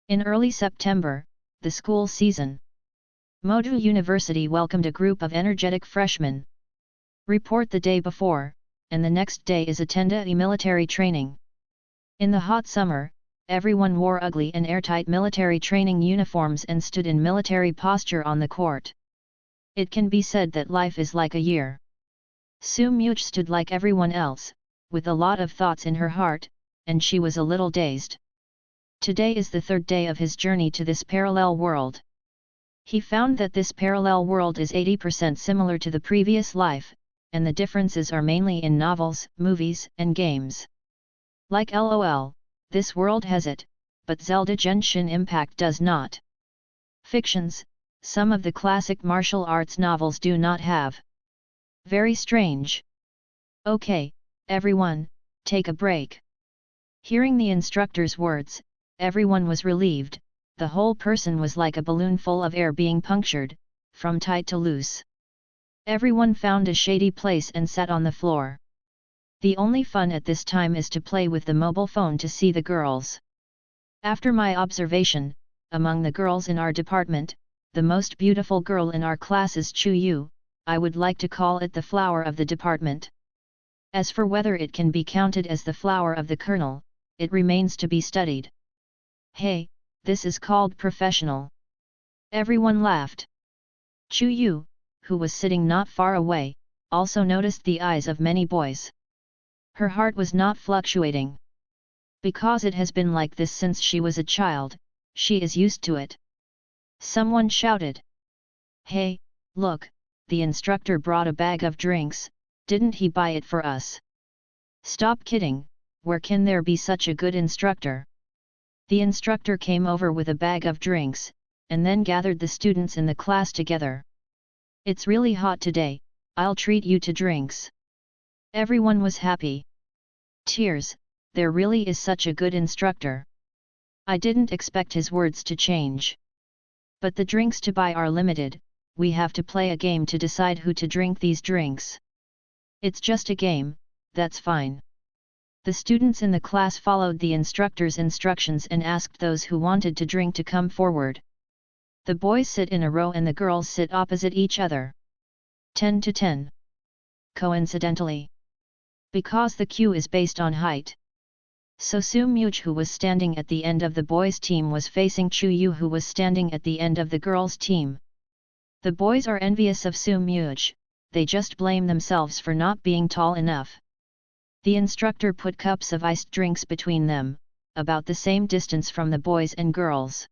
In early September, the school season. Modu University welcomed a group of energetic freshmen. Report the day before, and the next day is attend a military training. In the hot summer, everyone wore ugly and airtight military training uniforms and stood in military posture on the court. It can be said that life is like a year. Su Much stood like everyone else, with a lot of thoughts in her heart, and she was a little dazed. Today is the third day of his journey to this parallel world. He found that this parallel world is 80% similar to the previous life, and the differences are mainly in novels, movies, and games. Like LOL, this world has it, but Zelda Genshin Impact does not. Fictions, some of the classic martial arts novels do not have. Very strange. Okay, everyone, take a break. Hearing the instructor's words, everyone was relieved. The whole person was like a balloon full of air being punctured, from tight to loose. Everyone found a shady place and sat on the floor. The only fun at this time is to play with the mobile phone to see the girls. After my observation, among the girls in our department, the most beautiful girl in our class is Chu Yu. I would like to call it the flower of the department. As for whether it can be counted as the flower of the kernel, it remains to be studied. Hey, this is called professional. Everyone laughed. Chu Yu, who was sitting not far away, also noticed the eyes of many boys. Her heart was not fluctuating. Because it has been like this since she was a child, she is used to it. Someone shouted. Hey, look, the instructor brought a bag of drinks, didn't he buy it for us? Stop kidding, where can there be such a good instructor? The instructor came over with a bag of drinks, and then gathered the students in the class together. It's really hot today, I'll treat you to drinks. Everyone was happy. Tears, there really is such a good instructor. I didn't expect his words to change. But the drinks to buy are limited, we have to play a game to decide who to drink these drinks. It's just a game, that's fine. The students in the class followed the instructor's instructions and asked those who wanted to drink to come forward. The boys sit in a row and the girls sit opposite each other. 10 to 10. Coincidentally. Because the queue is based on height. So Su Much, who was standing at the end of the boys' team, was facing Chu Yu, who was standing at the end of the girls' team. The boys are envious of Su Much, they just blame themselves for not being tall enough. The instructor put cups of iced drinks between them, about the same distance from the boys and girls.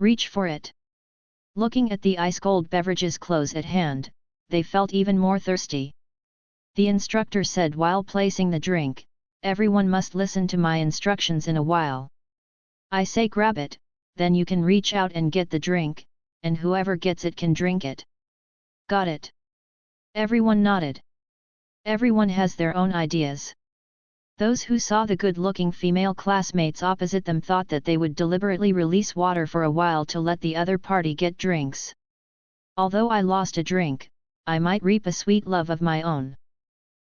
Reach for it. Looking at the ice-cold beverages close at hand, they felt even more thirsty. The instructor said while placing the drink, everyone must listen to my instructions in a while. I say grab it, then you can reach out and get the drink, and whoever gets it can drink it. Got it? Everyone nodded. Everyone has their own ideas. Those who saw the good-looking female classmates opposite them thought that they would deliberately release water for a while to let the other party get drinks. Although I lost a drink, I might reap a sweet love of my own.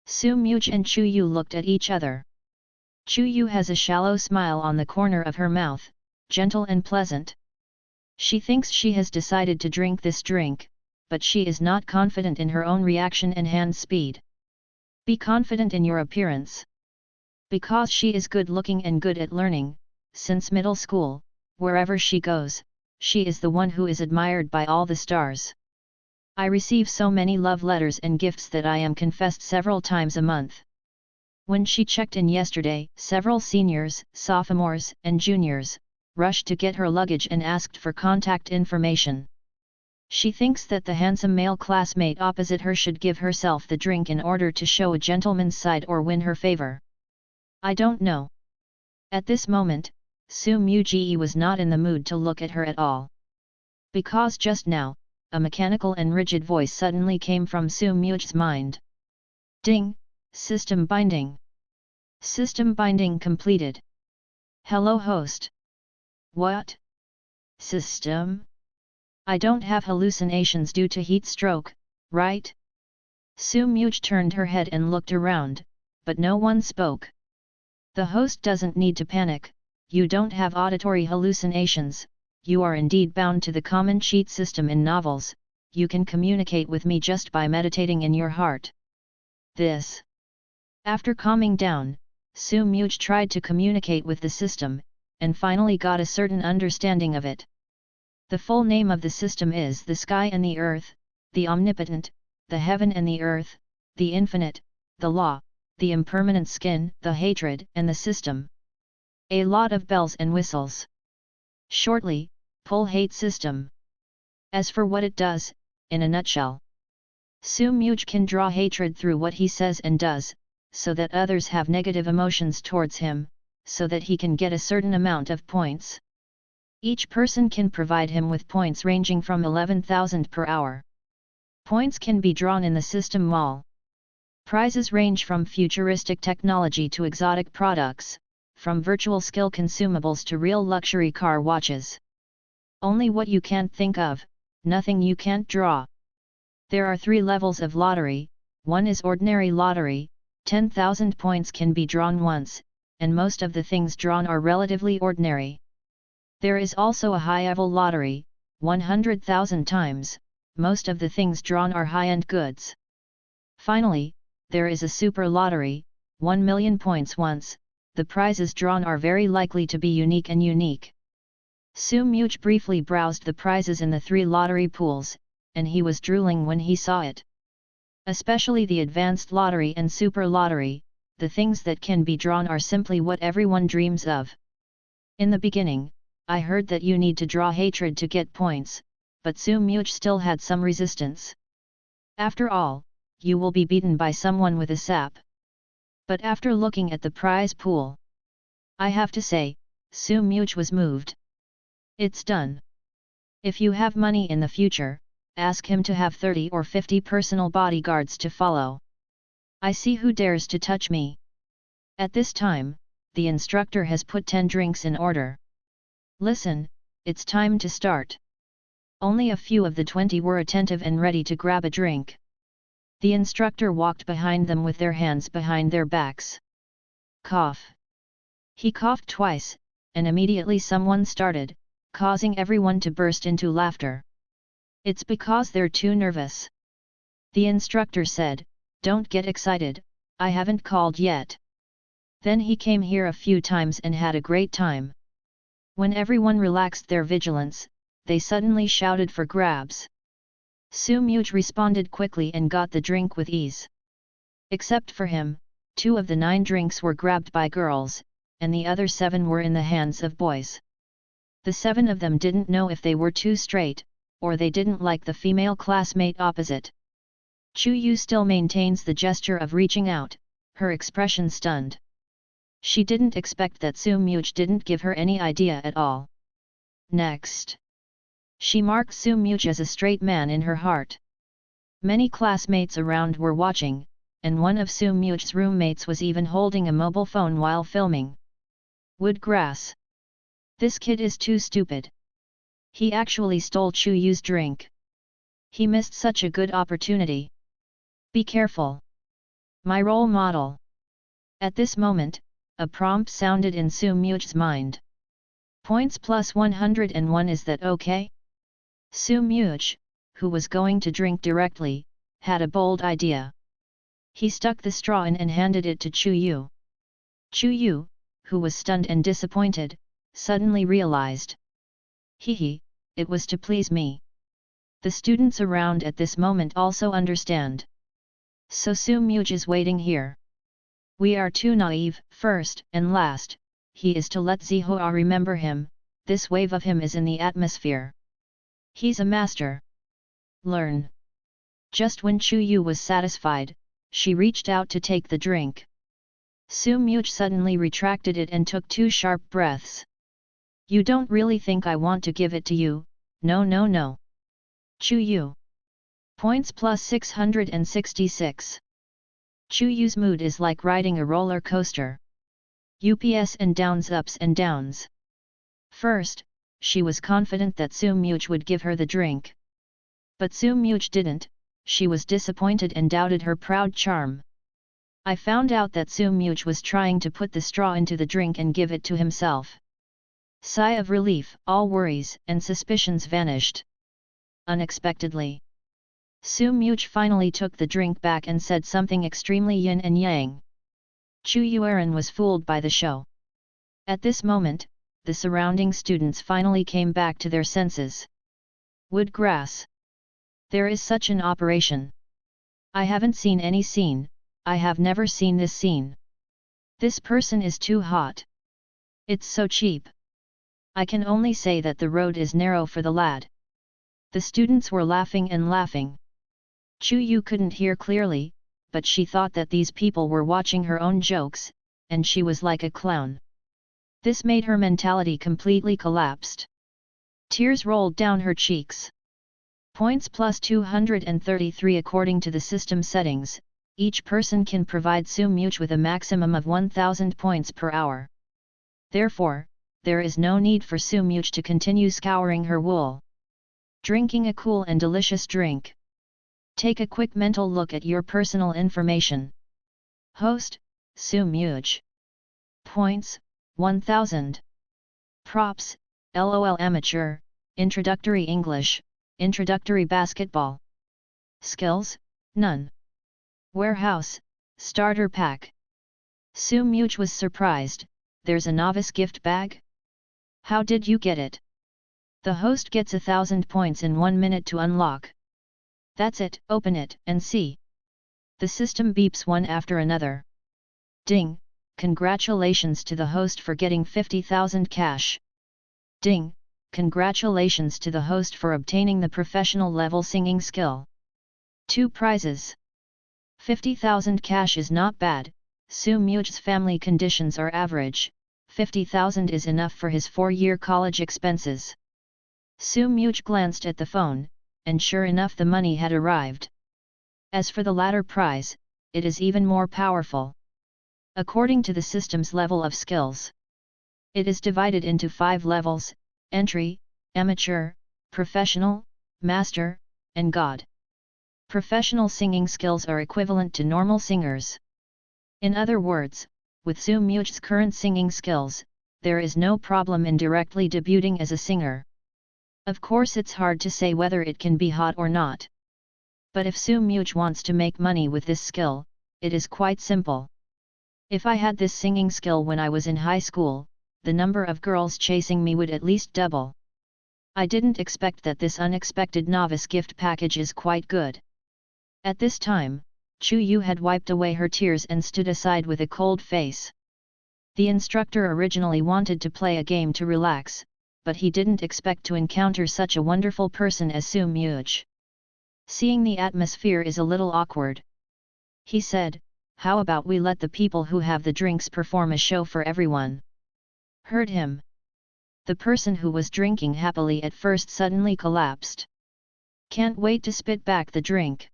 Su Much and Chu Yu looked at each other. Chu Yu has a shallow smile on the corner of her mouth, gentle and pleasant. She thinks she has decided to drink this drink, but she is not confident in her own reaction and hand speed. Be confident in your appearance. Because she is good-looking and good at learning, since middle school, wherever she goes, she is the one who is admired by all the stars. I receive so many love letters and gifts that I am confessed several times a month. When she checked in yesterday, several seniors, sophomores, and juniors rushed to get her luggage and asked for contact information. She thinks that the handsome male classmate opposite her should give herself the drink in order to show a gentleman's side or win her favor. I don't know. At this moment, Su Much was not in the mood to look at her at all. Because just now, a mechanical and rigid voice suddenly came from Su Much's mind. Ding! System binding. System binding completed. Hello host. What? System? I don't have hallucinations due to heat stroke, right? Su Much turned her head and looked around, but no one spoke. The host doesn't need to panic, you don't have auditory hallucinations, you are indeed bound to the common cheat system in novels, you can communicate with me just by meditating in your heart. This. After calming down, Su Muj tried to communicate with the system, and finally got a certain understanding of it. The full name of the system is the sky and the earth, the omnipotent, the heaven and the earth, the infinite, the law, the impermanent skin, the hatred and the system. A lot of bells and whistles. Shortly, pull-hate system. As for what it does, in a nutshell, Su Muj can draw hatred through what he says and does, so that others have negative emotions towards him, so that he can get a certain amount of points. Each person can provide him with points ranging from 11,000 per hour. Points can be drawn in the system mall. Prizes range from futuristic technology to exotic products, from virtual skill consumables to real luxury car watches. Only what you can't think of, nothing you can't draw. There are 3 levels of lottery. One is ordinary lottery, 10,000 points can be drawn once, and most of the things drawn are relatively ordinary. There is also a high-level lottery, 100,000 times, most of the things drawn are high-end goods. Finally, there is a super lottery, 1 million points once, the prizes drawn are very likely to be unique and unique. Su Muj briefly browsed the prizes in the 3 lottery pools, and he was drooling when he saw it. Especially the advanced lottery and super lottery, the things that can be drawn are simply what everyone dreams of. In the beginning, I heard that you need to draw hatred to get points, but Su Muj still had some resistance. After all, you will be beaten by someone with a sap. But after looking at the prize pool, I have to say, Su Muj was moved. It's done. If you have money in the future, ask him to have 30 or 50 personal bodyguards to follow. I see who dares to touch me. At this time, the instructor has put 10 drinks in order. Listen, it's time to start. Only a few of the 20 were attentive and ready to grab a drink. The instructor walked behind them with their hands behind their backs. Cough. He coughed twice, and immediately someone started, causing everyone to burst into laughter. It's because they're too nervous. The instructor said, don't get excited, I haven't called yet. Then he came here a few times and had a great time. When everyone relaxed their vigilance, they suddenly shouted for grabs. Su Muj responded quickly and got the drink with ease. Except for him, 2 of the 9 drinks were grabbed by girls, and the other 7 were in the hands of boys. The 7 of them didn't know if they were too straight, or they didn't like the female classmate opposite. Chu Yu still maintains the gesture of reaching out, her expression stunned. She didn't expect that Su Muj didn't give her any idea at all. Next. She marked Su Muj as a straight man in her heart. Many classmates around were watching, and one of Su Muj's roommates was even holding a mobile phone while filming. Woodgrass. This kid is too stupid. He actually stole Chu Yu's drink. He missed such a good opportunity. Be careful. My role model. At this moment, a prompt sounded in Su Muj's mind. Points plus 101, is that okay? Su Muj, who was going to drink directly, had a bold idea. He stuck the straw in and handed it to Chu Yu. Chu Yu, who was stunned and disappointed, suddenly realized. It was to please me. The students around at this moment also understand. So Su Muj is waiting here. We are too naive. First and last, he is to let Zihua remember him, this wave of him is in the atmosphere. He's a master. Learn. Just when Chu Yu was satisfied, she reached out to take the drink. Su Muj suddenly retracted it and took 2 sharp breaths. You don't really think I want to give it to you? No. Chu Yu. Points plus 666. Chu Yu's mood is like riding a roller coaster. Ups and downs. First, she was confident that Su Muj would give her the drink. But Su Muj didn't, she was disappointed and doubted her proud charm. I found out that Su Muj was trying to put the straw into the drink and give it to himself. Sigh of relief, all worries and suspicions vanished. Unexpectedly, Su Much finally took the drink back and said something extremely yin and yang. Chu Yuan was fooled by the show. At this moment, the surrounding students finally came back to their senses. Wood grass. There is such an operation. I haven't seen any scene, I have never seen this scene. This person is too hot. It's so cheap. I can only say that the road is narrow for the lad. The students were laughing and laughing. Chu Yu couldn't hear clearly, but she thought that these people were watching her own jokes, and she was like a clown. This made her mentality completely collapsed. Tears rolled down her cheeks. Points plus 233. According to the system settings, each person can provide Su Much with a maximum of 1000 points per hour. Therefore, there is no need for Su Much to continue scouring her wool. Drinking a cool and delicious drink. Take a quick mental look at your personal information. Host, Su Much. Points, 1000. Props, LOL Amateur, Introductory English, Introductory Basketball. Skills, none. Warehouse, Starter Pack. Su Much was surprised, there's a novice gift bag? How did you get it? The host gets 1000 points in 1 minute to unlock. That's it, open it and see. The system beeps one after another. Ding, congratulations to the host for getting 50,000 cash. Ding, congratulations to the host for obtaining the professional level singing skill. 2 prizes. 50,000 cash is not bad, Su Much's family conditions are average, 50,000 is enough for his 4-year college expenses. Su Much glanced at the phone, and sure enough the money had arrived. As for the latter prize, it is even more powerful. According to the system's level of skills, it is divided into 5 levels: entry, amateur, professional, master, and god. Professional singing skills are equivalent to normal singers. In other words, with Su Much's current singing skills, there is no problem in directly debuting as a singer. Of course it's hard to say whether it can be hot or not. But if Su Much wants to make money with this skill, it is quite simple. If I had this singing skill when I was in high school, the number of girls chasing me would at least double. I didn't expect that this unexpected novice gift package is quite good. At this time, Chu Yu had wiped away her tears and stood aside with a cold face. The instructor originally wanted to play a game to relax, but he didn't expect to encounter such a wonderful person as Su Much. Seeing the atmosphere is a little awkward, he said, how about we let the people who have the drinks perform a show for everyone? Heard him. The person who was drinking happily at first suddenly collapsed. Can't wait to spit back the drink.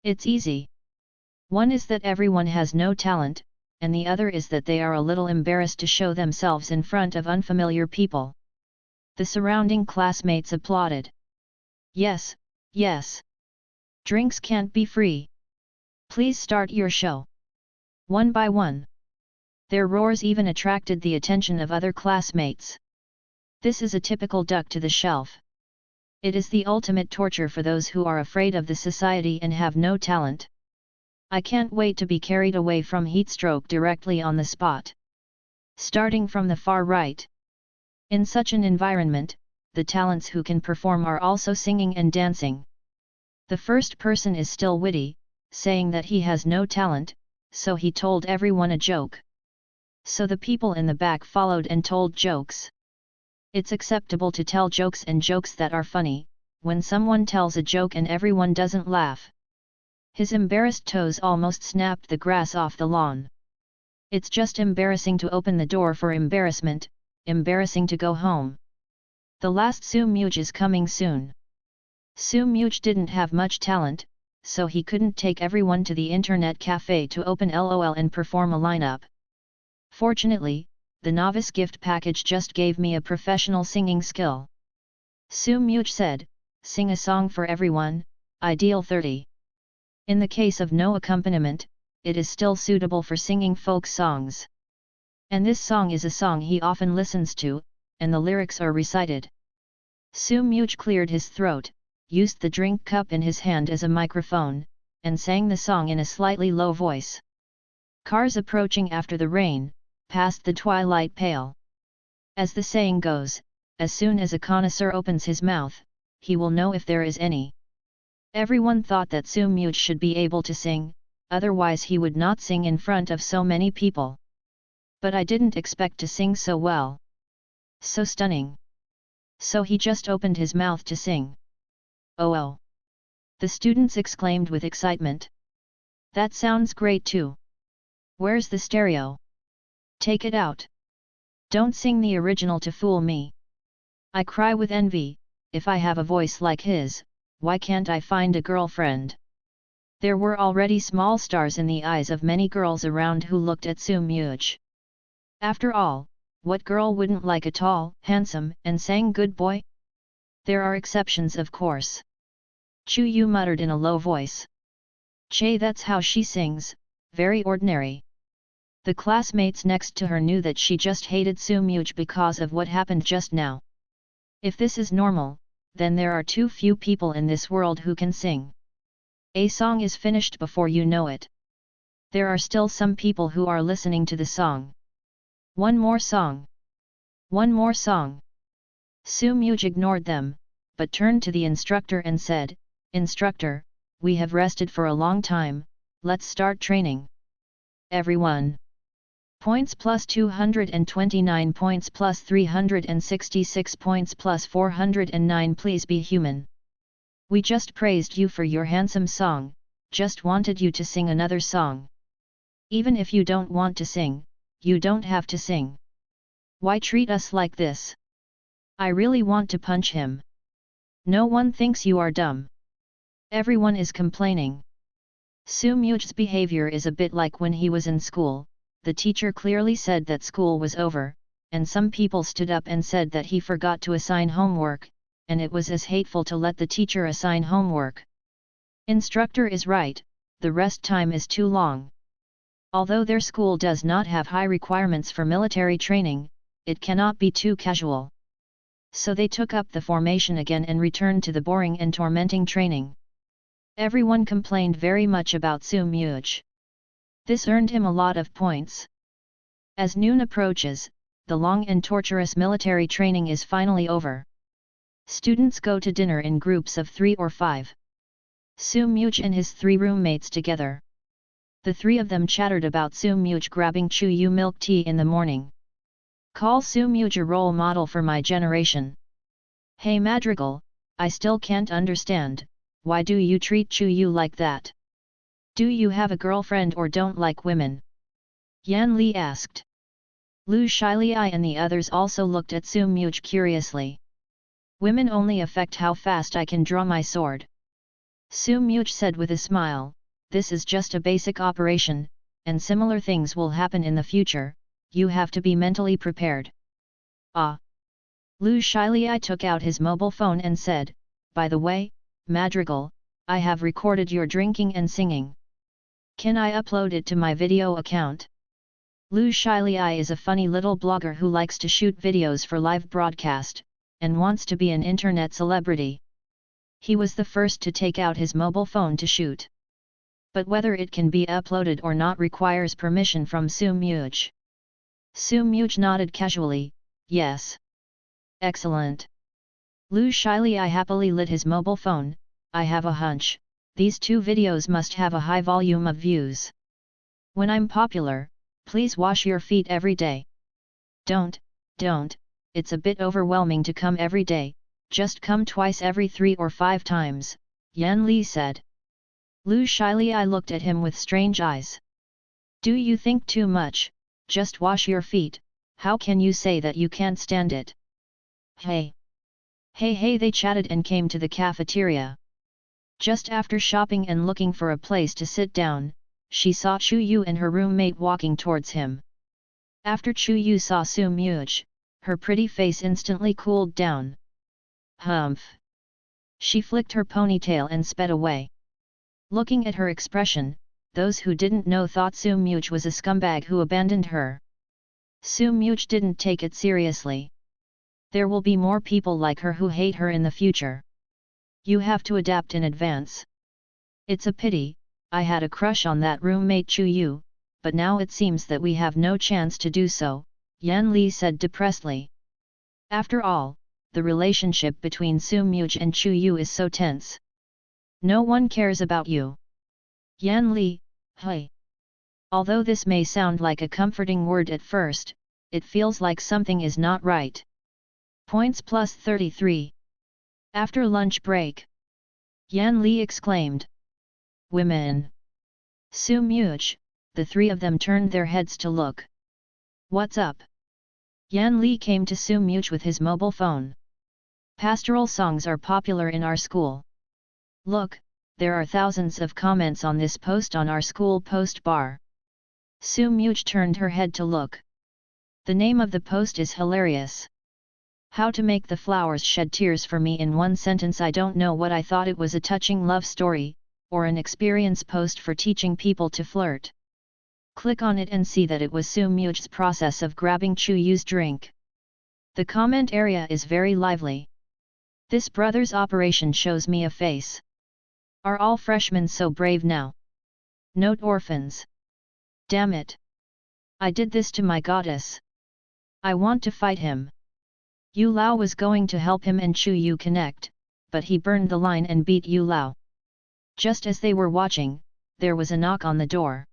It's easy. One is that everyone has no talent, and the other is that they are a little embarrassed to show themselves in front of unfamiliar people. The surrounding classmates applauded. Yes, yes. Drinks can't be free. Please start your show. One by one. Their roars even attracted the attention of other classmates. This is a typical duck to the shelf. It is the ultimate torture for those who are afraid of the society and have no talent. I can't wait to be carried away from heatstroke directly on the spot. Starting from the far right. In such an environment, the talents who can perform are also singing and dancing. The first person is still witty, saying that he has no talent, so he told everyone a joke. So the people in the back followed and told jokes. It's acceptable to tell jokes and jokes that are funny, when someone tells a joke and everyone doesn't laugh. His embarrassed toes almost snapped the grass off the lawn. It's just embarrassing to open the door for embarrassment, embarrassing to go home. The last Su Much is coming soon. Su Much didn't have much talent, so he couldn't take everyone to the internet cafe to open LOL and perform a lineup. Fortunately, the novice gift package just gave me a professional singing skill. Su Much said, sing a song for everyone, ideal 30. In the case of no accompaniment, it is still suitable for singing folk songs. And this song is a song he often listens to, and the lyrics are recited. Su Muj cleared his throat, used the drink cup in his hand as a microphone, and sang the song in a slightly low voice. Cars approaching after the rain, past the twilight pale. As the saying goes, as soon as a connoisseur opens his mouth, he will know if there is any. Everyone thought that Su Muj should be able to sing, otherwise he would not sing in front of so many people. But I didn't expect to sing so well. So stunning. So he just opened his mouth to sing. Oh! The students exclaimed with excitement. That sounds great too. Where's the stereo? Take it out. Don't sing the original to fool me. I cry with envy, if I have a voice like his, why can't I find a girlfriend? There were already small stars in the eyes of many girls around who looked at Su Muj. After all, what girl wouldn't like a tall, handsome, and sang good boy? There are exceptions of course. Chu Yu muttered in a low voice. Che, that's how she sings, very ordinary. The classmates next to her knew that she just hated Su Muj because of what happened just now. If this is normal, then there are too few people in this world who can sing. A song is finished before you know it. There are still some people who are listening to the song. One more song. One more song. Su Muj ignored them, but turned to the instructor and said, Instructor, we have rested for a long time, let's start training. Everyone. Points plus 229 points plus 366 points plus 409. Please be human. We just praised you for your handsome song, just wanted you to sing another song. Even if you don't want to sing, you don't have to sing. Why treat us like this? I really want to punch him. No one thinks you are dumb. Everyone is complaining. Su Muj's behavior is a bit like when he was in school. The teacher clearly said that school was over, and some people stood up and said that he forgot to assign homework, and it was as hateful to let the teacher assign homework. Instructor is right, the rest time is too long. Although their school does not have high requirements for military training, it cannot be too casual. So they took up the formation again and returned to the boring and tormenting training. Everyone complained very much about Su Muj. This earned him a lot of points. As noon approaches, the long and torturous military training is finally over. Students go to dinner in groups of 3 or 5. Su Muj and his 3 roommates together. The 3 of them chattered about Su Muj grabbing Chu Yu milk tea in the morning. Call Su Muj a role model for my generation. Hey Madrigal, I still can't understand, why do you treat Chu Yu like that? Do you have a girlfriend or don't like women? Yan Li asked. Lu Shilai and the others also looked at Su Muj curiously. Women only affect how fast I can draw my sword. Su Muj said with a smile, this is just a basic operation, and similar things will happen in the future, you have to be mentally prepared. Ah! Lu Shilai took out his mobile phone and said, by the way, Madrigal, I have recorded your drinking and singing. Can I upload it to my video account? Lu Shilai is a funny little blogger who likes to shoot videos for live broadcast, and wants to be an internet celebrity. He was the first to take out his mobile phone to shoot. But whether it can be uploaded or not requires permission from Su Muj. Su Muj nodded casually, yes. Excellent. Lu Shilai happily lit his mobile phone, I have a hunch, these 2 videos must have a high volume of views. When I'm popular, please wash your feet every day. Don't, it's a bit overwhelming to come every day, just come twice every 3 or 5 times, Yan Li said. Lu Shilai looked at him with strange eyes. Do you think too much, just wash your feet, how can you say that you can't stand it? Hey! Hey, they chatted and came to the cafeteria. Just after shopping and looking for a place to sit down, she saw Chu Yu and her roommate walking towards him. After Chu Yu saw Su Muj, her pretty face instantly cooled down. Humph! She flicked her ponytail and sped away. Looking at her expression, those who didn't know thought Su Muj was a scumbag who abandoned her. Su Muj didn't take it seriously. There will be more people like her who hate her in the future. You have to adapt in advance. It's a pity, I had a crush on that roommate Chu Yu, but now it seems that we have no chance to do so, Yan Li said depressedly. After all, the relationship between Su Muj and Chu Yu is so tense. No one cares about you. Yan Li, hey. Although this may sound like a comforting word at first, it feels like something is not right. Points plus 33. After lunch break. Yan Li exclaimed. Women. Su Muj, the three of them turned their heads to look. What's up? Yan Li came to Su Muj with his mobile phone. Pastoral songs are popular in our school. Look, there are thousands of comments on this post on our school post bar. Su Muj turned her head to look. The name of the post is hilarious. How to make the flowers shed tears for me in one sentence. I don't know what I thought. It was a touching love story, or an experience post for teaching people to flirt. Click on it and see that it was Su Muj's process of grabbing Chu Yu's drink. The comment area is very lively. This brother's operation shows me a face. Are all freshmen so brave now? Note orphans. Damn it. I did this to my goddess. I want to fight him. Yu Lao was going to help him and Chu Yu connect, but he burned the line and beat Yu Lao. Just as they were watching, there was a knock on the door.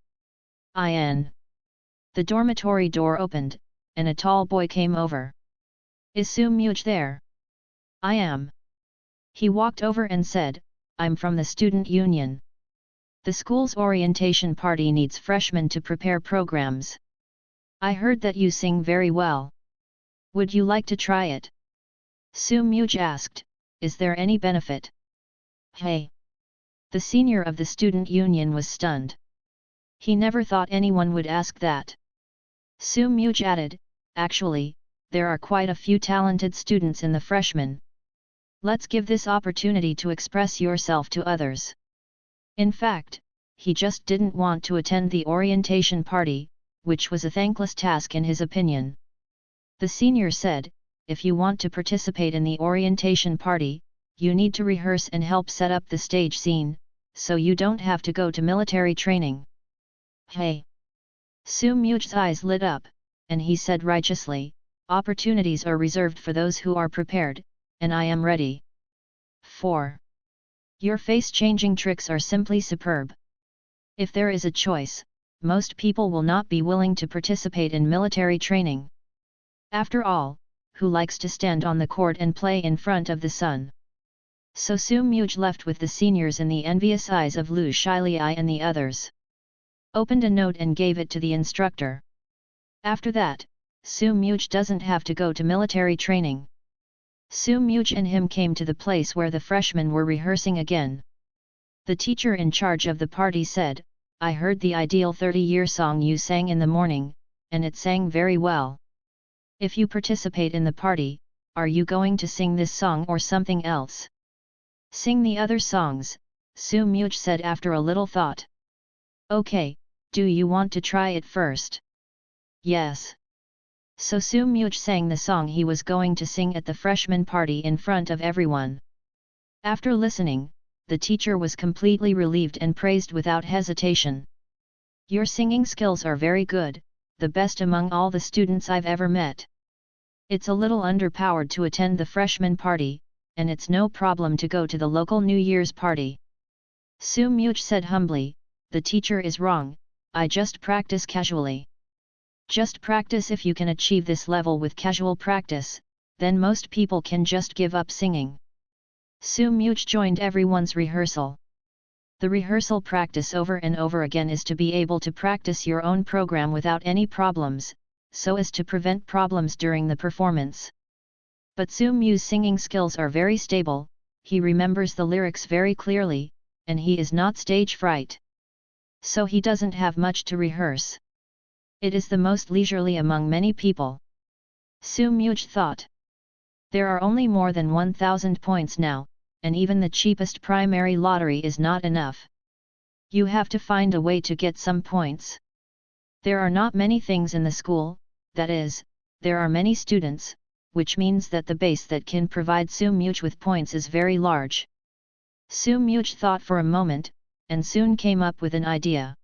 In. The dormitory door opened, and a tall boy came over. Is Su Muj there? I am. He walked over and said, I'm from the student union. The school's orientation party needs freshmen to prepare programs. I heard that you sing very well. Would you like to try it? Su Muj asked, is there any benefit? Hey! The senior of the student union was stunned. He never thought anyone would ask that. Su Muj added, actually, there are quite a few talented students in the freshmen. Let's give this opportunity to express yourself to others. In fact, he just didn't want to attend the orientation party, which was a thankless task in his opinion. The senior said, if you want to participate in the orientation party, you need to rehearse and help set up the stage scene, so you don't have to go to military training. Hey! Su Muj's eyes lit up, and he said righteously, opportunities are reserved for those who are prepared, and I am ready. 4. Your face-changing tricks are simply superb. If there is a choice, most people will not be willing to participate in military training. After all, who likes to stand on the court and play in front of the sun? So Su Muj left with the seniors in the envious eyes of Lu Shilai and the others. Opened a note and gave it to the instructor. After that, Su Muj doesn't have to go to military training. Su Muj and him came to the place where the freshmen were rehearsing again. The teacher in charge of the party said, I heard the ideal 30-year song you sang in the morning, and it sang very well. If you participate in the party, are you going to sing this song or something else? Sing the other songs, Su Muj said after a little thought. Okay, do you want to try it first? Yes. So Su Muj sang the song he was going to sing at the freshman party in front of everyone. After listening, the teacher was completely relieved and praised without hesitation. Your singing skills are very good, the best among all the students I've ever met. It's a little underpowered to attend the freshman party, and it's no problem to go to the local New Year's party. Su Muj said humbly, the teacher is wrong, I just practice casually. Just practice. If you can achieve this level with casual practice, then most people can just give up singing. Su Muj joined everyone's rehearsal. The rehearsal practice over and over again is to be able to practice your own program without any problems, so as to prevent problems during the performance. But Su Muj's singing skills are very stable, he remembers the lyrics very clearly, and he is not stage fright. So he doesn't have much to rehearse. It is the most leisurely among many people. Su Muj thought. There are only more than 1,000 points now, and even the cheapest primary lottery is not enough. You have to find a way to get some points. There are not many things in the school, that is, there are many students, which means that the base that can provide Su Muj with points is very large. Su Muj thought for a moment, and soon came up with an idea.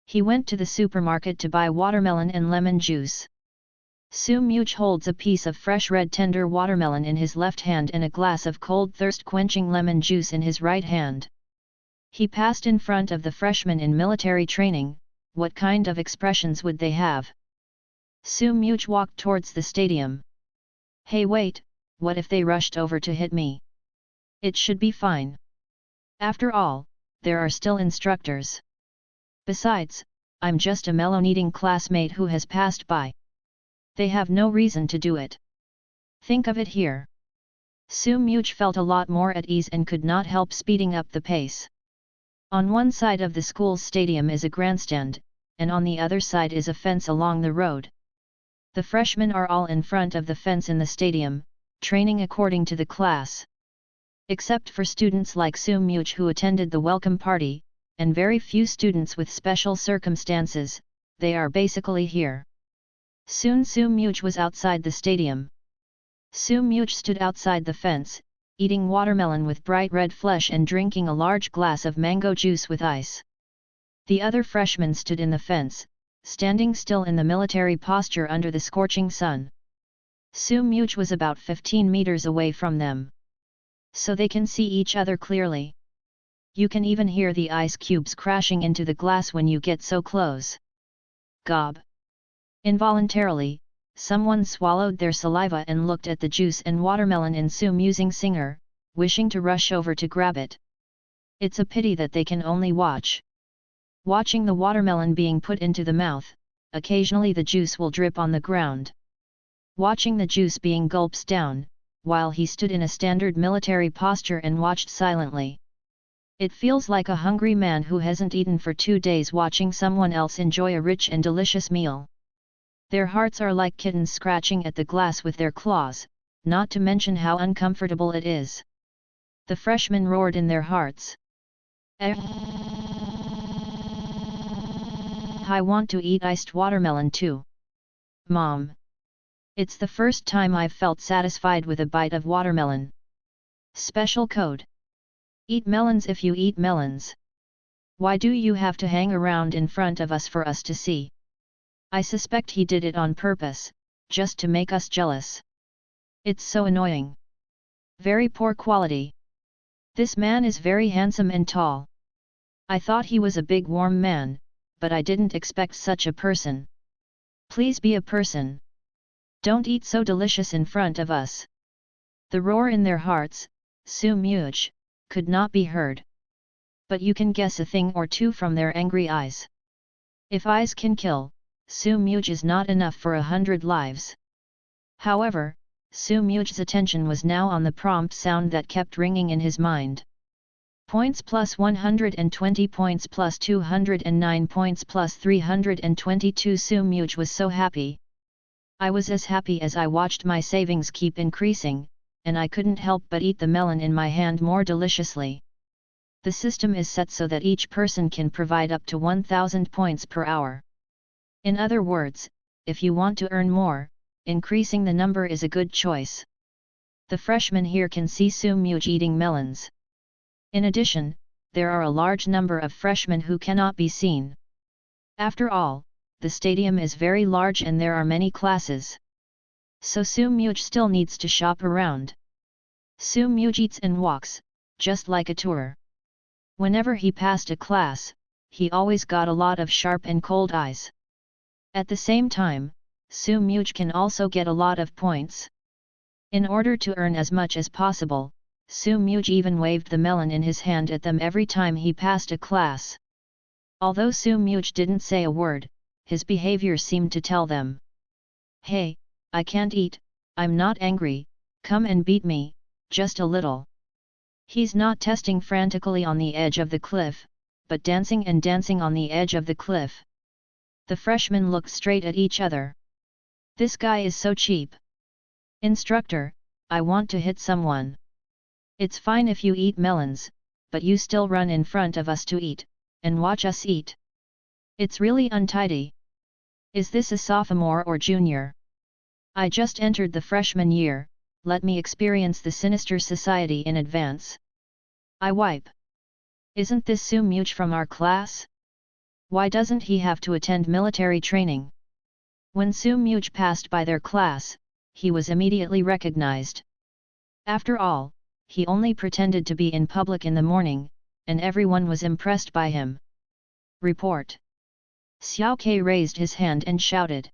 He went to the supermarket to buy watermelon and lemon juice. Su Muj holds a piece of fresh red tender watermelon in his left hand and a glass of cold thirst-quenching lemon juice in his right hand. He passed in front of the freshmen in military training. What kind of expressions would they have? Su Muj walked towards the stadium. Hey wait, what if they rushed over to hit me? It should be fine. After all, there are still instructors. Besides, I'm just a melon-eating classmate who has passed by. They have no reason to do it. Think of it here. Su Muj felt a lot more at ease and could not help speeding up the pace. On one side of the school's stadium is a grandstand, and on the other side is a fence along the road. The freshmen are all in front of the fence in the stadium, training according to the class. Except for students like Su Muj who attended the welcome party, and very few students with special circumstances, they are basically here. Soon Su Muj was outside the stadium. Su Muj stood outside the fence, eating watermelon with bright red flesh and drinking a large glass of mango juice with ice. The other freshmen stood in the fence, standing still in the military posture under the scorching sun. Su Muj was about 15 meters away from them. So they can see each other clearly. You can even hear the ice cubes crashing into the glass when you get so close. Gob! Involuntarily, someone swallowed their saliva and looked at the juice and watermelon in Su Muj's singer, wishing to rush over to grab it. It's a pity that they can only watch. Watching the watermelon being put into the mouth, occasionally the juice will drip on the ground. Watching the juice being gulped down, while he stood in a standard military posture and watched silently. It feels like a hungry man who hasn't eaten for 2 days watching someone else enjoy a rich and delicious meal. Their hearts are like kittens scratching at the glass with their claws, not to mention how uncomfortable it is. The freshmen roared in their hearts. I want to eat iced watermelon too. Mom! It's the first time I've felt satisfied with a bite of watermelon. Special code. Eat melons if you eat melons. Why do you have to hang around in front of us for us to see? I suspect he did it on purpose, just to make us jealous. It's so annoying. Very poor quality. This man is very handsome and tall. I thought he was a big warm man, but I didn't expect such a person. Please be a person. Don't eat so delicious in front of us. The roar in their hearts, Su Muj, could not be heard. But you can guess a thing or two from their angry eyes. If eyes can kill, Su Muj is not enough for 100 lives. However, Su Muj's attention was now on the prompt sound that kept ringing in his mind. Points plus 120 points plus 209 points plus 322. Su Muj was so happy. I was as happy as I watched my savings keep increasing, and I couldn't help but eat the melon in my hand more deliciously. The system is set so that each person can provide up to 1000 points per hour. In other words, if you want to earn more, increasing the number is a good choice. The freshmen here can see Su Muj eating melons. In addition, there are a large number of freshmen who cannot be seen. After all, the stadium is very large and there are many classes. So Su Muj still needs to shop around. Su Muj eats and walks, just like a tourer. Whenever he passed a class, he always got a lot of sharp and cold eyes. At the same time, Su Muj can also get a lot of points. In order to earn as much as possible, Su Muj even waved the melon in his hand at them every time he passed a class. Although Su Muj didn't say a word, his behavior seemed to tell them. Hey, I can't eat, I'm not angry, come and beat me, just a little. He's not testing frantically on the edge of the cliff, but dancing and dancing on the edge of the cliff. The freshmen looked straight at each other. This guy is so cheap. Instructor, I want to hit someone. It's fine if you eat melons, but you still run in front of us to eat, and watch us eat. It's really untidy. Is this a sophomore or junior? I just entered the freshman year, let me experience the sinister society in advance. I wipe. Isn't this Su Much from our class? Why doesn't he have to attend military training? When Su Much passed by their class, he was immediately recognized. After all, he only pretended to be in public in the morning, and everyone was impressed by him. Report. Xiao Ke raised his hand and shouted.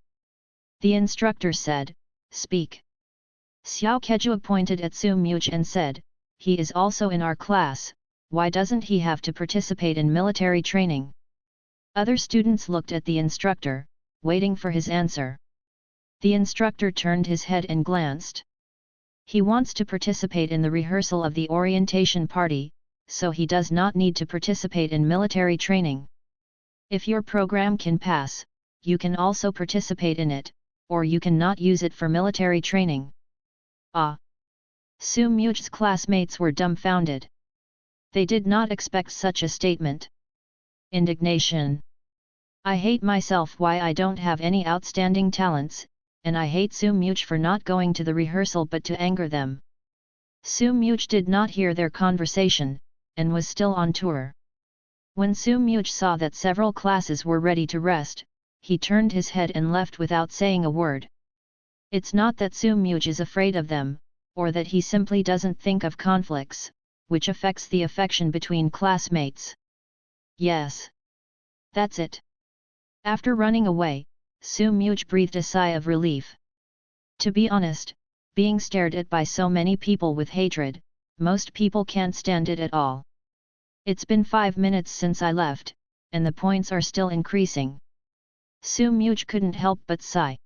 The instructor said, Speak. Xiao Keju pointed at Su Much and said, He is also in our class, why doesn't he have to participate in military training? Other students looked at the instructor, waiting for his answer. The instructor turned his head and glanced. He wants to participate in the rehearsal of the orientation party, so he does not need to participate in military training. If your program can pass, you can also participate in it, or you can not use it for military training. Ah! Su Much's classmates were dumbfounded. They did not expect such a statement. Indignation. I hate myself why I don't have any outstanding talents, and I hate Su Much for not going to the rehearsal but to anger them. Su Much did not hear their conversation, and was still on tour. When Su Much saw that several classes were ready to rest, he turned his head and left without saying a word. It's not that Su Much is afraid of them, or that he simply doesn't think of conflicts, which affects the affection between classmates. Yes. That's it. After running away, Su Much breathed a sigh of relief. To be honest, being stared at by so many people with hatred, most people can't stand it at all. It's been 5 minutes since I left, and the points are still increasing. Su Much couldn't help but sigh.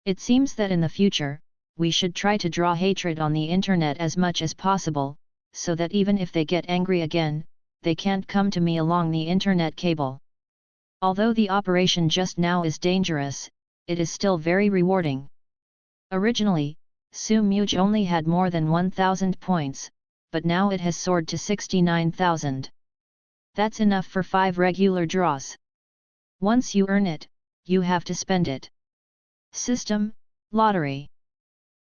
It seems that in the future, we should try to draw hatred on the internet as much as possible, so that even if they get angry again, they can't come to me along the internet cable. Although the operation just now is dangerous, it is still very rewarding. Originally, Su Much only had more than 1,000 points, but now it has soared to 69,000. That's enough for 5 regular draws. Once you earn it, you have to spend it. System, lottery.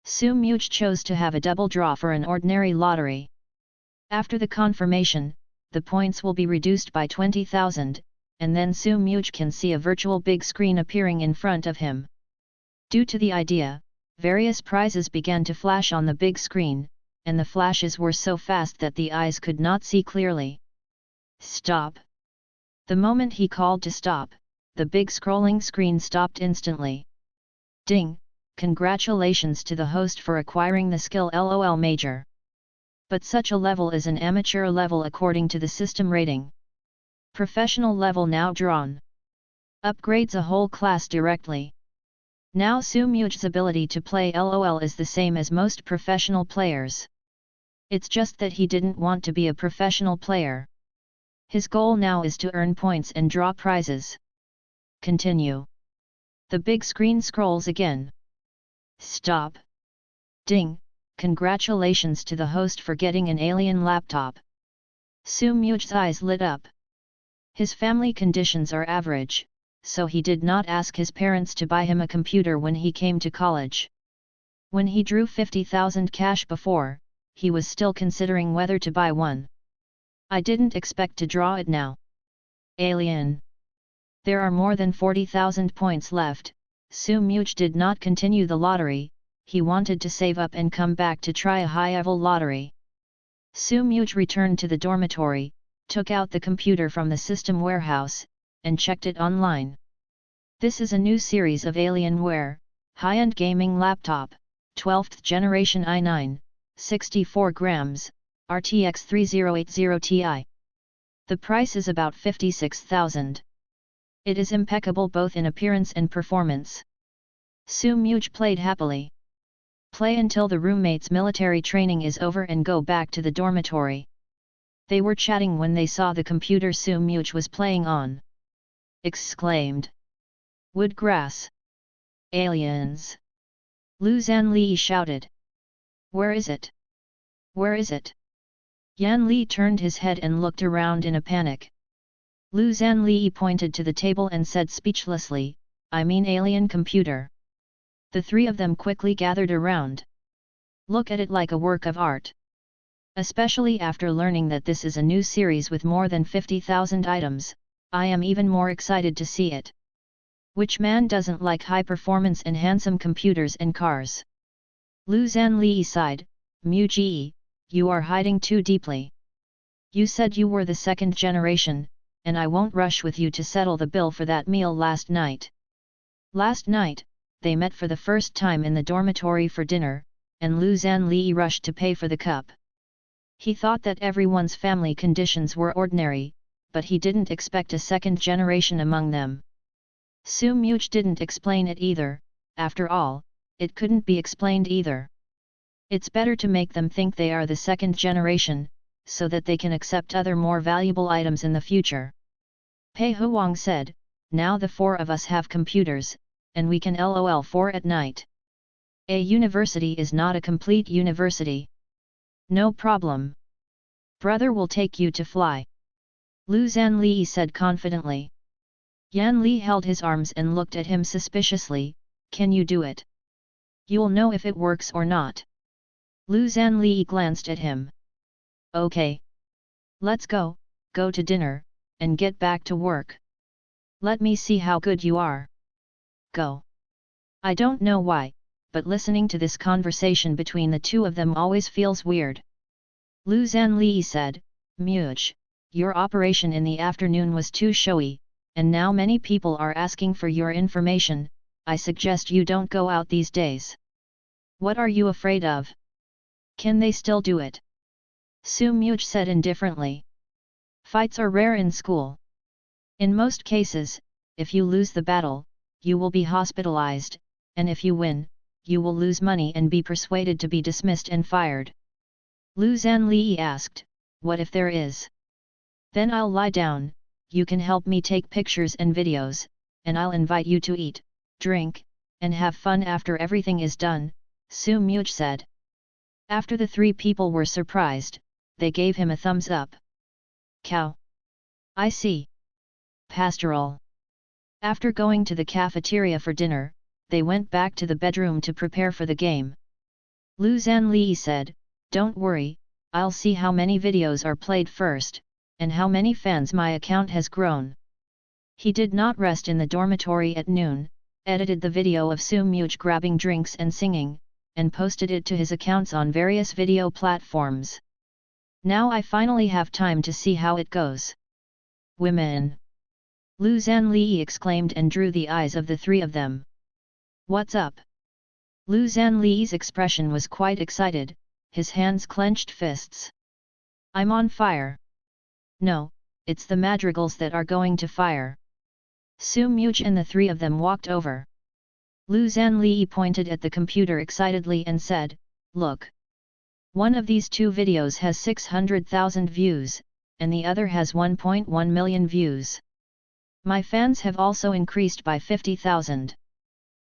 Su Much chose to have a double draw for an ordinary lottery. After the confirmation, the points will be reduced by 20,000, and then Su Much can see a virtual big screen appearing in front of him. Due to the idea, various prizes began to flash on the big screen, and the flashes were so fast that the eyes could not see clearly. Stop! The moment he called to stop, the big scrolling screen stopped instantly. Ding! Congratulations to the host for acquiring the skill LOL Major. But such a level is an amateur level according to the system rating. Professional level now drawn. Upgrades a whole class directly. Now Su Much's ability to play LOL is the same as most professional players. It's just that he didn't want to be a professional player. His goal now is to earn points and draw prizes. Continue. The big screen scrolls again. Stop! Ding! Congratulations to the host for getting an alien laptop. Su Much's eyes lit up. His family conditions are average, so he did not ask his parents to buy him a computer when he came to college. When he drew 50,000 cash before, he was still considering whether to buy one. I didn't expect to draw it now. Alien. There are more than 40,000 points left. Su Much did not continue the lottery, he wanted to save up and come back to try a high-level lottery. Su Much returned to the dormitory, took out the computer from the system warehouse, and checked it online. This is a new series of Alienware, high-end gaming laptop, 12th generation i9, 64 grams, RTX 3080 Ti. The price is about 56,000. It is impeccable both in appearance and performance. Su Much played happily. Play until the roommates' military training is over and go back to the dormitory. They were chatting when they saw the computer Su Much was playing on. Exclaimed. Woodgrass. Aliens. Lu Zanli shouted. Where is it? Where is it? Yan Li turned his head and looked around in a panic. Lu Zanli pointed to the table and said speechlessly, I mean alien computer. The three of them quickly gathered around. Look at it like a work of art. Especially after learning that this is a new series with more than 50,000 items, I am even more excited to see it. Which man doesn't like high performance and handsome computers and cars? Lu Zhanli sighed, Muji, you are hiding too deeply. You said you were the second generation, and I won't rush with you to settle the bill for that meal last night. Last night, they met for the first time in the dormitory for dinner, and Lu Zhanli rushed to pay for the cup. He thought that everyone's family conditions were ordinary, but he didn't expect a second generation among them. Su Muj didn't explain it either, after all, it couldn't be explained either. It's better to make them think they are the second generation, so that they can accept other more valuable items in the future. Pei Huang said, now the four of us have computers, and we can LOL 4 at night. A university is not a complete university. No problem. Brother will take you to fly. Lu Zhanli said confidently. Yan Li held his arms and looked at him suspiciously, can you do it? You'll know if it works or not. Lu Zhanli glanced at him. Okay. Let's go to dinner, and get back to work. Let me see how good you are. Go. I don't know why, but listening to this conversation between the two of them always feels weird. Lu Zhanli said, Muj, your operation in the afternoon was too showy, and now many people are asking for your information, I suggest you don't go out these days. What are you afraid of? Can they still do it? Su Muj said indifferently. Fights are rare in school. In most cases, if you lose the battle, you will be hospitalized, and if you win, you will lose money and be persuaded to be dismissed and fired. Lu Zhanli asked, what if there is? Then I'll lie down, you can help me take pictures and videos, and I'll invite you to eat, drink, and have fun after everything is done, Su Muj said. After the three people were surprised, they gave him a thumbs up. Cow. I see. Pastoral. After going to the cafeteria for dinner, they went back to the bedroom to prepare for the game. Lu Zhanli said, don't worry, I'll see how many videos are played first, and how many fans my account has grown. He did not rest in the dormitory at noon, edited the video of Su Muj grabbing drinks and singing, and posted it to his accounts on various video platforms. Now I finally have time to see how it goes. Women! Lu Zhanli exclaimed and drew the eyes of the three of them. What's up? Lu Zhanli's expression was quite excited, his hands clenched fists. I'm on fire. No, it's the madrigals that are going to fire. Su Muj and the three of them walked over. Lu Zhanli pointed at the computer excitedly and said, look. One of these two videos has 600,000 views, and the other has 1.1 million views. My fans have also increased by 50,000.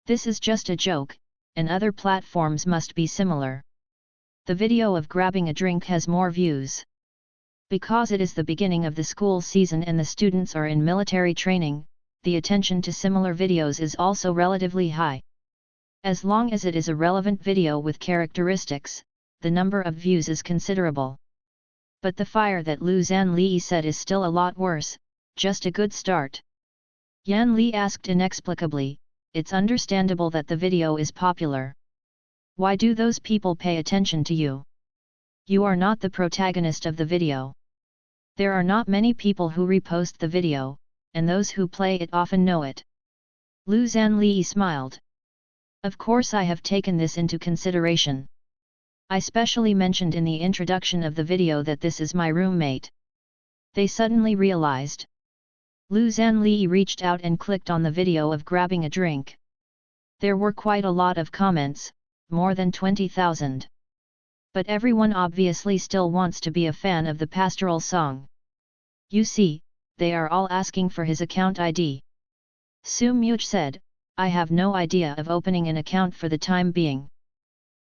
This is just a joke, and other platforms must be similar. The video of grabbing a drink has more views. Because it is the beginning of the school season and the students are in military training, the attention to similar videos is also relatively high. As long as it is a relevant video with characteristics, the number of views is considerable. But the fire that Lu Zhanli said is still a lot worse, just a good start. Yan Li asked inexplicably, it's understandable that the video is popular. Why do those people pay attention to you? You are not the protagonist of the video. There are not many people who repost the video, and those who play it often know it. Lu Zhanli smiled. Of course I have taken this into consideration. I specially mentioned in the introduction of the video that this is my roommate. They suddenly realized. Lu Zhanli reached out and clicked on the video of grabbing a drink. There were quite a lot of comments, more than 20,000. But everyone obviously still wants to be a fan of the pastoral song. You see, they are all asking for his account ID. Su Muj said, I have no idea of opening an account for the time being.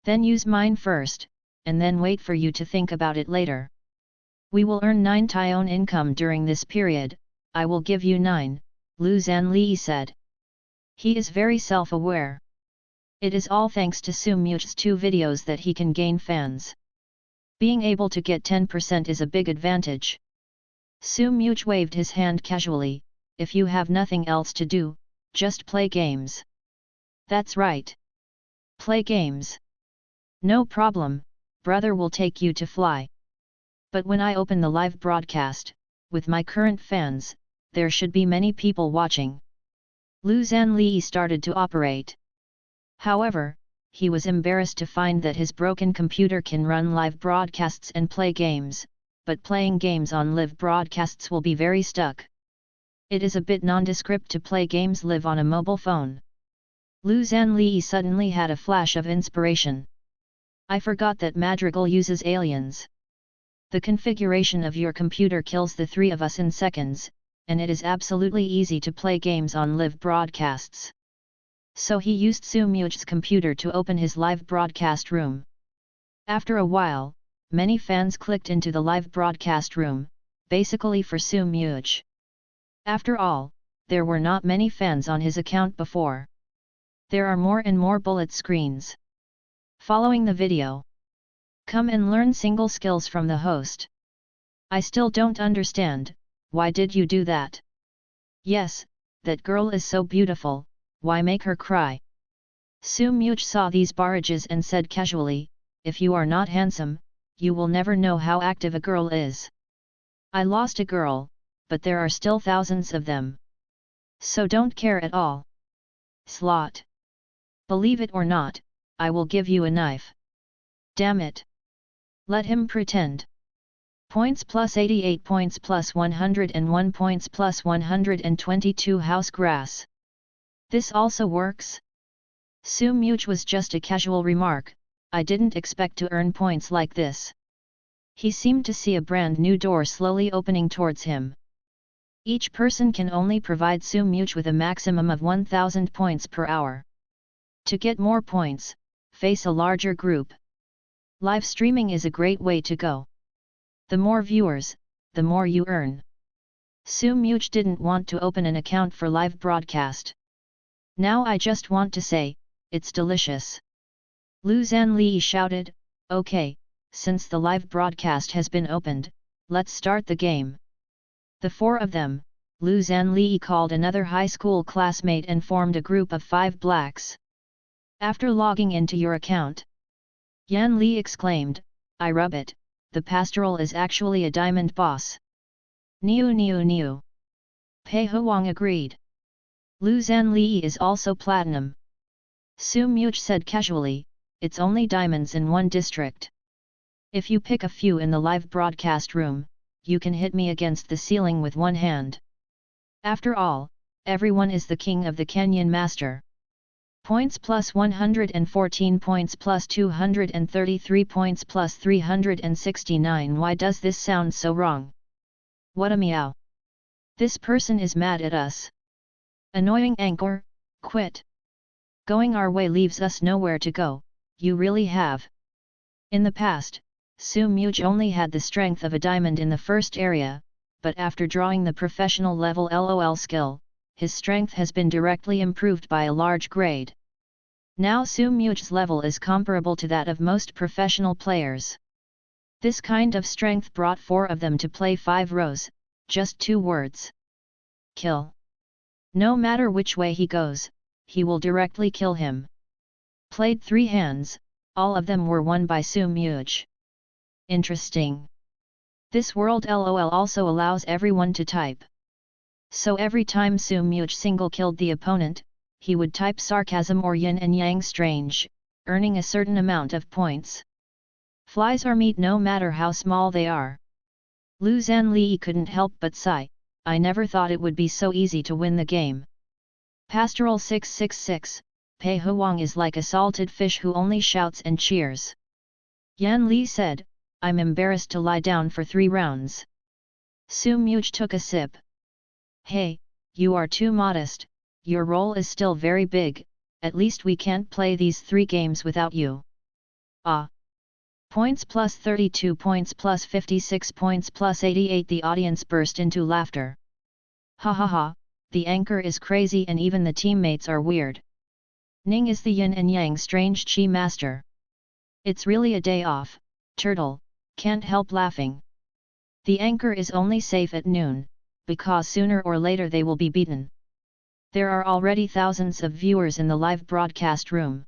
Then use mine first, and then wait for you to think about it later. We will earn 9 Taion income during this period, I will give you 9, Lu Zhanli said. He is very self-aware. It is all thanks to Sumuch's 2 videos that he can gain fans. Being able to get 10% is a big advantage. Sumuch waved his hand casually. If you have nothing else to do, just play games. That's right. Play games. No problem, brother will take you to fly. But when I open the live broadcast, with my current fans, there should be many people watching. Lu Zanli started to operate. However, he was embarrassed to find that his broken computer can run live broadcasts and play games, but playing games on live broadcasts will be very stuck. It is a bit nondescript to play games live on a mobile phone. Lu Zanli suddenly had a flash of inspiration. I forgot that Madrigal uses aliens. The configuration of your computer kills the 3 of us in seconds, and it is absolutely easy to play games on live broadcasts. So he used Sumuch's computer to open his live broadcast room. After a while, many fans clicked into the live broadcast room, basically for Sumuch. After all, there were not many fans on his account before. There are more and more bullet screens. Following the video. Come and learn single skills from the host. I still don't understand, why did you do that? Yes, that girl is so beautiful, why make her cry? Sumuch saw these barrages and said casually, if you are not handsome, you will never know how active a girl is. I lost a girl, but there are still thousands of them. So don't care at all. Slot. Believe it or not, I will give you a knife. Damn it. Let him pretend. Points plus 88 points plus 101 points plus 122 house grass. This also works? Sumuch was just a casual remark, I didn't expect to earn points like this. He seemed to see a brand new door slowly opening towards him. Each person can only provide Sumuch with a maximum of 1000 points per hour. To get more points, face a larger group. Live streaming is a great way to go. The more viewers, the more you earn. Sumuch didn't want to open an account for live broadcast. Now I just want to say, it's delicious. Lu Zanli shouted, okay, since the live broadcast has been opened, let's start the game. The 4 of them, Lu Zanli called another high school classmate and formed a group of 5 blacks. After logging into your account, Yan Li exclaimed, I rub it, the pastoral is actually a diamond boss. Niu. Pei Huang agreed. Lu Zanli is also platinum. Sumuch said casually, it's only diamonds in one district. If you pick a few in the live broadcast room, you can hit me against the ceiling with one hand. After all, everyone is the king of the Kenyan master. Points plus 114 points plus 233 points plus 369. Why does this sound so wrong? What a meow. This person is mad at us. Annoying anchor, quit. Going our way leaves us nowhere to go, you really have. In the past, Sumuch only had the strength of a diamond in the first area, but after drawing the professional level LOL skill, his strength has been directly improved by a large grade. Now Sumuch's level is comparable to that of most professional players. This kind of strength brought 4 of them to play 5 rows, just 2 words. Kill. No matter which way he goes, he will directly kill him. Played 3 hands, all of them were won by Sumuch. Interesting. This world LOL also allows everyone to type. So every time Sumuch single killed the opponent, he would type sarcasm or yin and yang strange, earning a certain amount of points. Flies are meat no matter how small they are. Lu Zanli couldn't help but sigh, I never thought it would be so easy to win the game. Pastoral 666, Pei Huang is like a salted fish who only shouts and cheers. Yan Li said, I'm embarrassed to lie down for 3 rounds. Sumuch took a sip. Hey, you are too modest, your role is still very big, at least we can't play these 3 games without you. Ah! Points plus 32 points plus 56 points plus 88. The audience burst into laughter. Ha ha ha, the anchor is crazy and even the teammates are weird. Ning is the yin and yang strange chi master. It's really a day off, turtle, can't help laughing. The anchor is only safe at noon, because sooner or later they will be beaten. There are already thousands of viewers in the live broadcast room.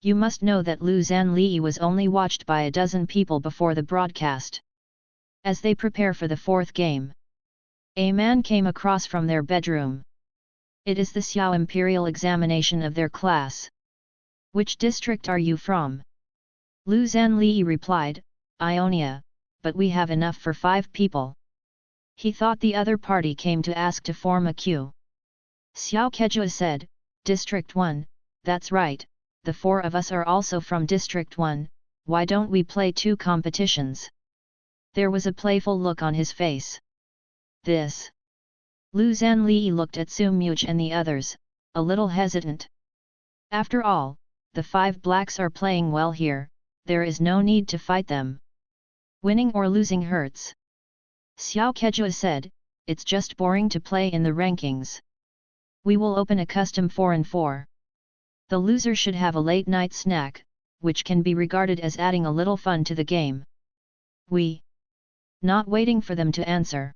You must know that Lu Zanli was only watched by a dozen people before the broadcast. As they prepare for the fourth game, a man came across from their bedroom. It is the Xiao Imperial examination of their class. Which district are you from? Lu Zanli replied, Ionia, but we have enough for 5 people. He thought the other party came to ask to form a queue. Xiao Kejua said, District 1, that's right, the 4 of us are also from District 1, why don't we play 2 competitions? There was a playful look on his face. This. Lu Zanli looked at Su Much and the others, a little hesitant. After all, the 5 blacks are playing well here, there is no need to fight them. Winning or losing hurts. Xiao Kejua said, it's just boring to play in the rankings. We will open a custom 4-4. The loser should have a late night snack, which can be regarded as adding a little fun to the game. We. Not waiting for them to answer.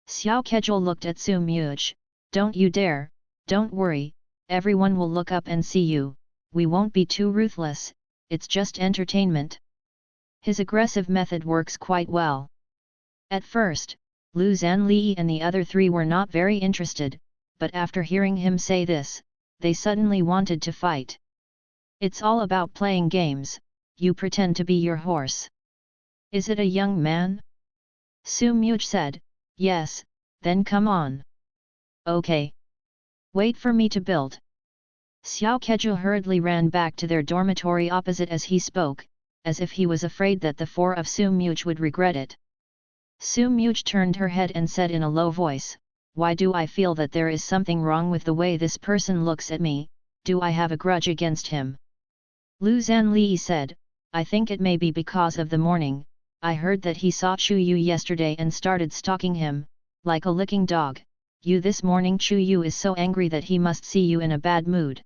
Xiao Kejua looked at Su Much, don't you dare, don't worry, everyone will look up and see you, we won't be too ruthless, it's just entertainment. His aggressive method works quite well. At first, Lu Zanli and the other 3 were not very interested, but after hearing him say this, they suddenly wanted to fight. It's all about playing games, you pretend to be your horse. Is it a young man? Su Much said, yes, then come on. Okay. Wait for me to build. Xiao Kejua hurriedly ran back to their dormitory opposite as he spoke, as if he was afraid that the 4 of Su Much would regret it. Su Much turned her head and said in a low voice, why do I feel that there is something wrong with the way this person looks at me, do I have a grudge against him? Lu Zanli said, I think it may be because of the morning, I heard that he saw Chu Yu yesterday and started stalking him, like a licking dog. You this morning Chu Yu is so angry that he must see you in a bad mood.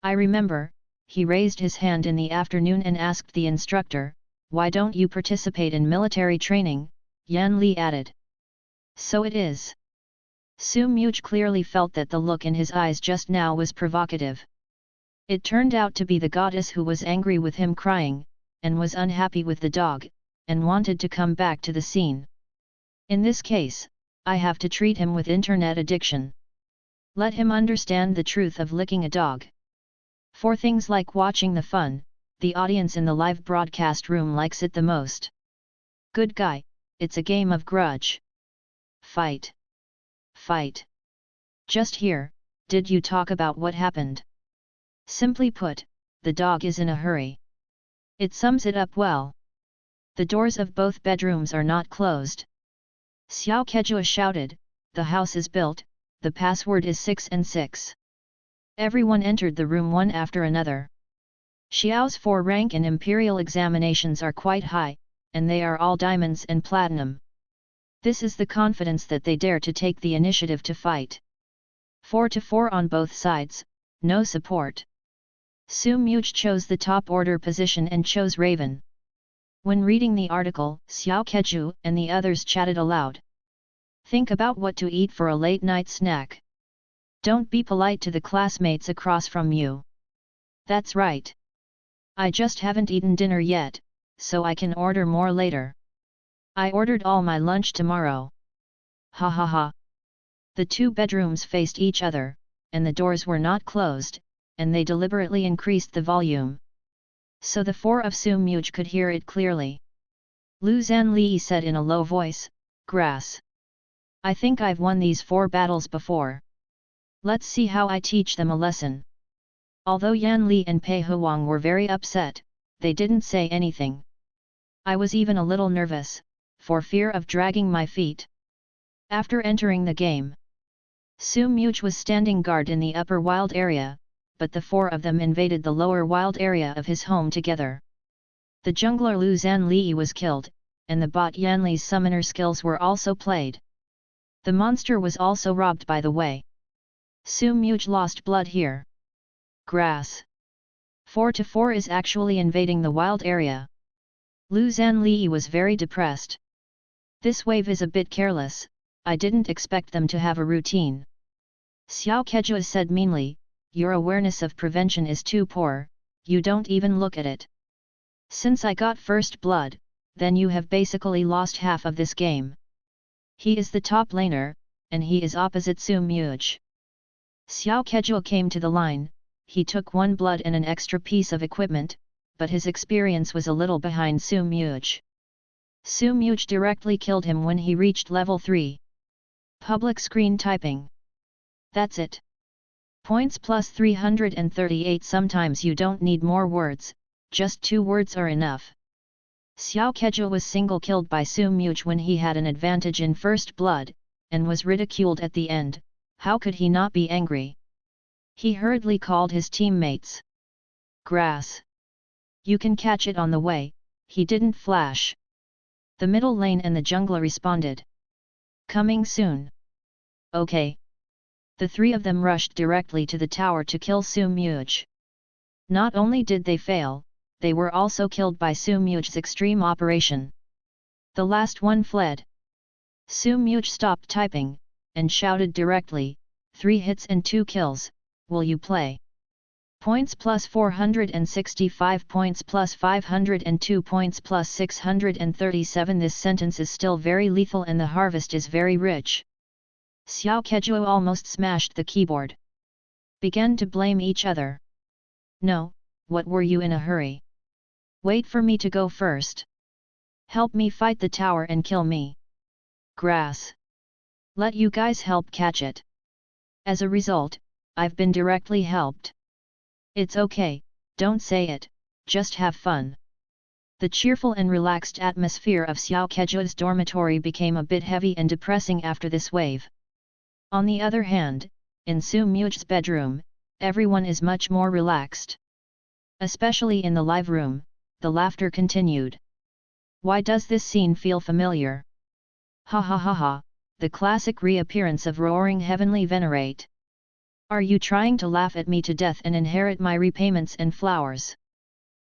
I remember, he raised his hand in the afternoon and asked the instructor, why don't you participate in military training? Yan Li added. So it is. Su Much clearly felt that the look in his eyes just now was provocative. It turned out to be the goddess who was angry with him crying, and was unhappy with the dog, and wanted to come back to the scene. In this case, I have to treat him with internet addiction. Let him understand the truth of licking a dog. For things like watching the fun, the audience in the live broadcast room likes it the most. Good guy, it's a game of grudge. Fight. Fight. Just here, did you talk about what happened? Simply put, the dog is in a hurry. It sums it up well. The doors of both bedrooms are not closed. Xiao Kejua shouted, the house is built, the password is 6 and 6. Everyone entered the room one after another. Xiao's 4 rank in imperial examinations are quite high, and they are all diamonds and platinum. This is the confidence that they dare to take the initiative to fight. 4-4 on both sides, no support. Su Much chose the top order position and chose Raven. When reading the article, Xiao Kejua and the others chatted aloud. Think about what to eat for a late night snack. Don't be polite to the classmates across from you. That's right. I just haven't eaten dinner yet, so I can order more later. I ordered all my lunch tomorrow. Ha ha ha. The 2 bedrooms faced each other, and the doors were not closed, and they deliberately increased the volume. So the 4 of Su Much could hear it clearly. Lu Zanli said in a low voice, grass. I think I've won these 4 battles before. Let's see how I teach them a lesson. Although Yan Li and Pei Huang were very upset, they didn't say anything. I was even a little nervous, for fear of dragging my feet. After entering the game, Su Much was standing guard in the upper wild area, but the 4 of them invaded the lower wild area of his home together. The jungler Lu Zanli was killed, and the bot Yan Li's summoner skills were also played. The monster was also robbed by the way. Su Much lost blood here. Grass. 4-4 is actually invading the wild area. Lu Zhanli was very depressed. This wave is a bit careless, I didn't expect them to have a routine. Xiao Kejua said meanly, your awareness of prevention is too poor, you don't even look at it. Since I got first blood, then you have basically lost half of this game. He is the top laner, and he is opposite Su Muj. Xiao Kejua came to the line, he took 1 blood and an extra piece of equipment, but his experience was a little behind Su Muj. Su Muj directly killed him when he reached level 3. Public screen typing. That's it. Points plus 338. Sometimes you don't need more words, just 2 words are enough. Xiao Kejua was single killed by Su Muj when he had an advantage in first blood, and was ridiculed at the end. How could he not be angry? He hurriedly called his teammates. Grass. You can catch it on the way, he didn't flash. The middle lane and the jungler responded. Coming soon. Okay. The 3 of them rushed directly to the tower to kill Su Muj. Not only did they fail, they were also killed by Su Muj's extreme operation. The last one fled. Su Muj stopped typing, and shouted directly, 3 hits and 2 kills, will you play? Points plus 465 points plus 502 points plus 637. This sentence is still very lethal and the harvest is very rich. Xiao Kejua almost smashed the keyboard. Began to blame each other. No, what were you in a hurry? Wait for me to go first. Help me fight the tower and kill me. Grass. Let you guys help catch it. As a result, I've been directly helped. It's okay, don't say it, just have fun. The cheerful and relaxed atmosphere of Xiao Kejua's dormitory became a bit heavy and depressing after this wave. On the other hand, in Su Muj's bedroom, everyone is much more relaxed. Especially in the live room, the laughter continued. Why does this scene feel familiar? Ha ha ha ha, the classic reappearance of roaring heavenly venerate. Are you trying to laugh at me to death and inherit my repayments and flowers?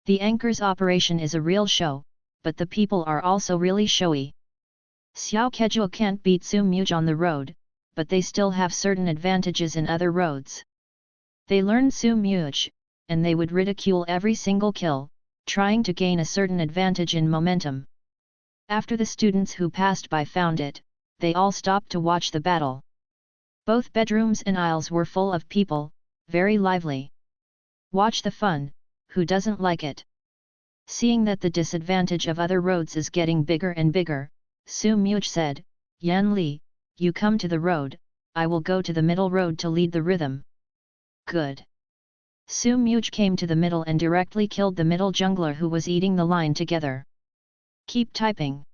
The anchor's operation is a real show, but the people are also really showy. Xiao Kejua can't beat Su Muj on the road, but they still have certain advantages in other roads. They learned Su Muj, and they would ridicule every single kill, trying to gain a certain advantage in momentum. After the students who passed by found it, they all stopped to watch the battle. Both bedrooms and aisles were full of people, very lively. Watch the fun, who doesn't like it? Seeing that the disadvantage of other roads is getting bigger and bigger, Su Muj said, Yan Li, you come to the road, I will go to the middle road to lead the rhythm. Good. Su Muj came to the middle and directly killed the middle jungler who was eating the line together. Keep typing.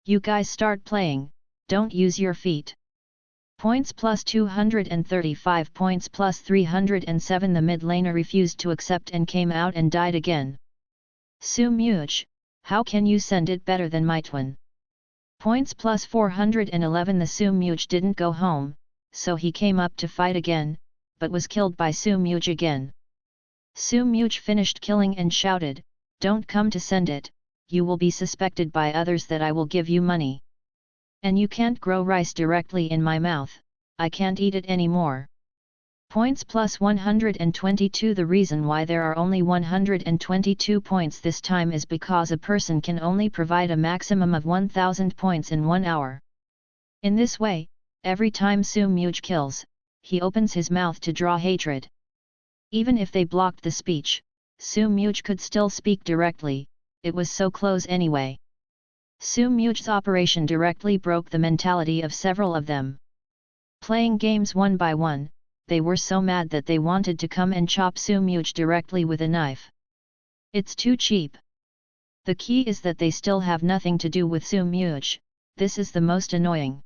You guys start playing, don't use your feet. Points plus 235 points plus 307. The mid laner refused to accept and came out and died again. Su Muj, how can you send it better than my twin? Points plus 411. The Su Muj didn't go home, so he came up to fight again, but was killed by Su Muj again. Su Muj finished killing and shouted, don't come to send it, you will be suspected by others that I will give you money. And you can't grow rice directly in my mouth, I can't eat it anymore. Points plus 122. The reason why there are only 122 points this time is because a person can only provide a maximum of 1000 points in 1 hour. In this way, every time Su Muj kills, he opens his mouth to draw hatred. Even if they blocked the speech, Su Muj could still speak directly, it was so close anyway. Su Muj's operation directly broke the mentality of several of them. Playing games one by one, they were so mad that they wanted to come and chop Su Muj directly with a knife. It's too cheap. The key is that they still have nothing to do with Su Muj, this is the most annoying.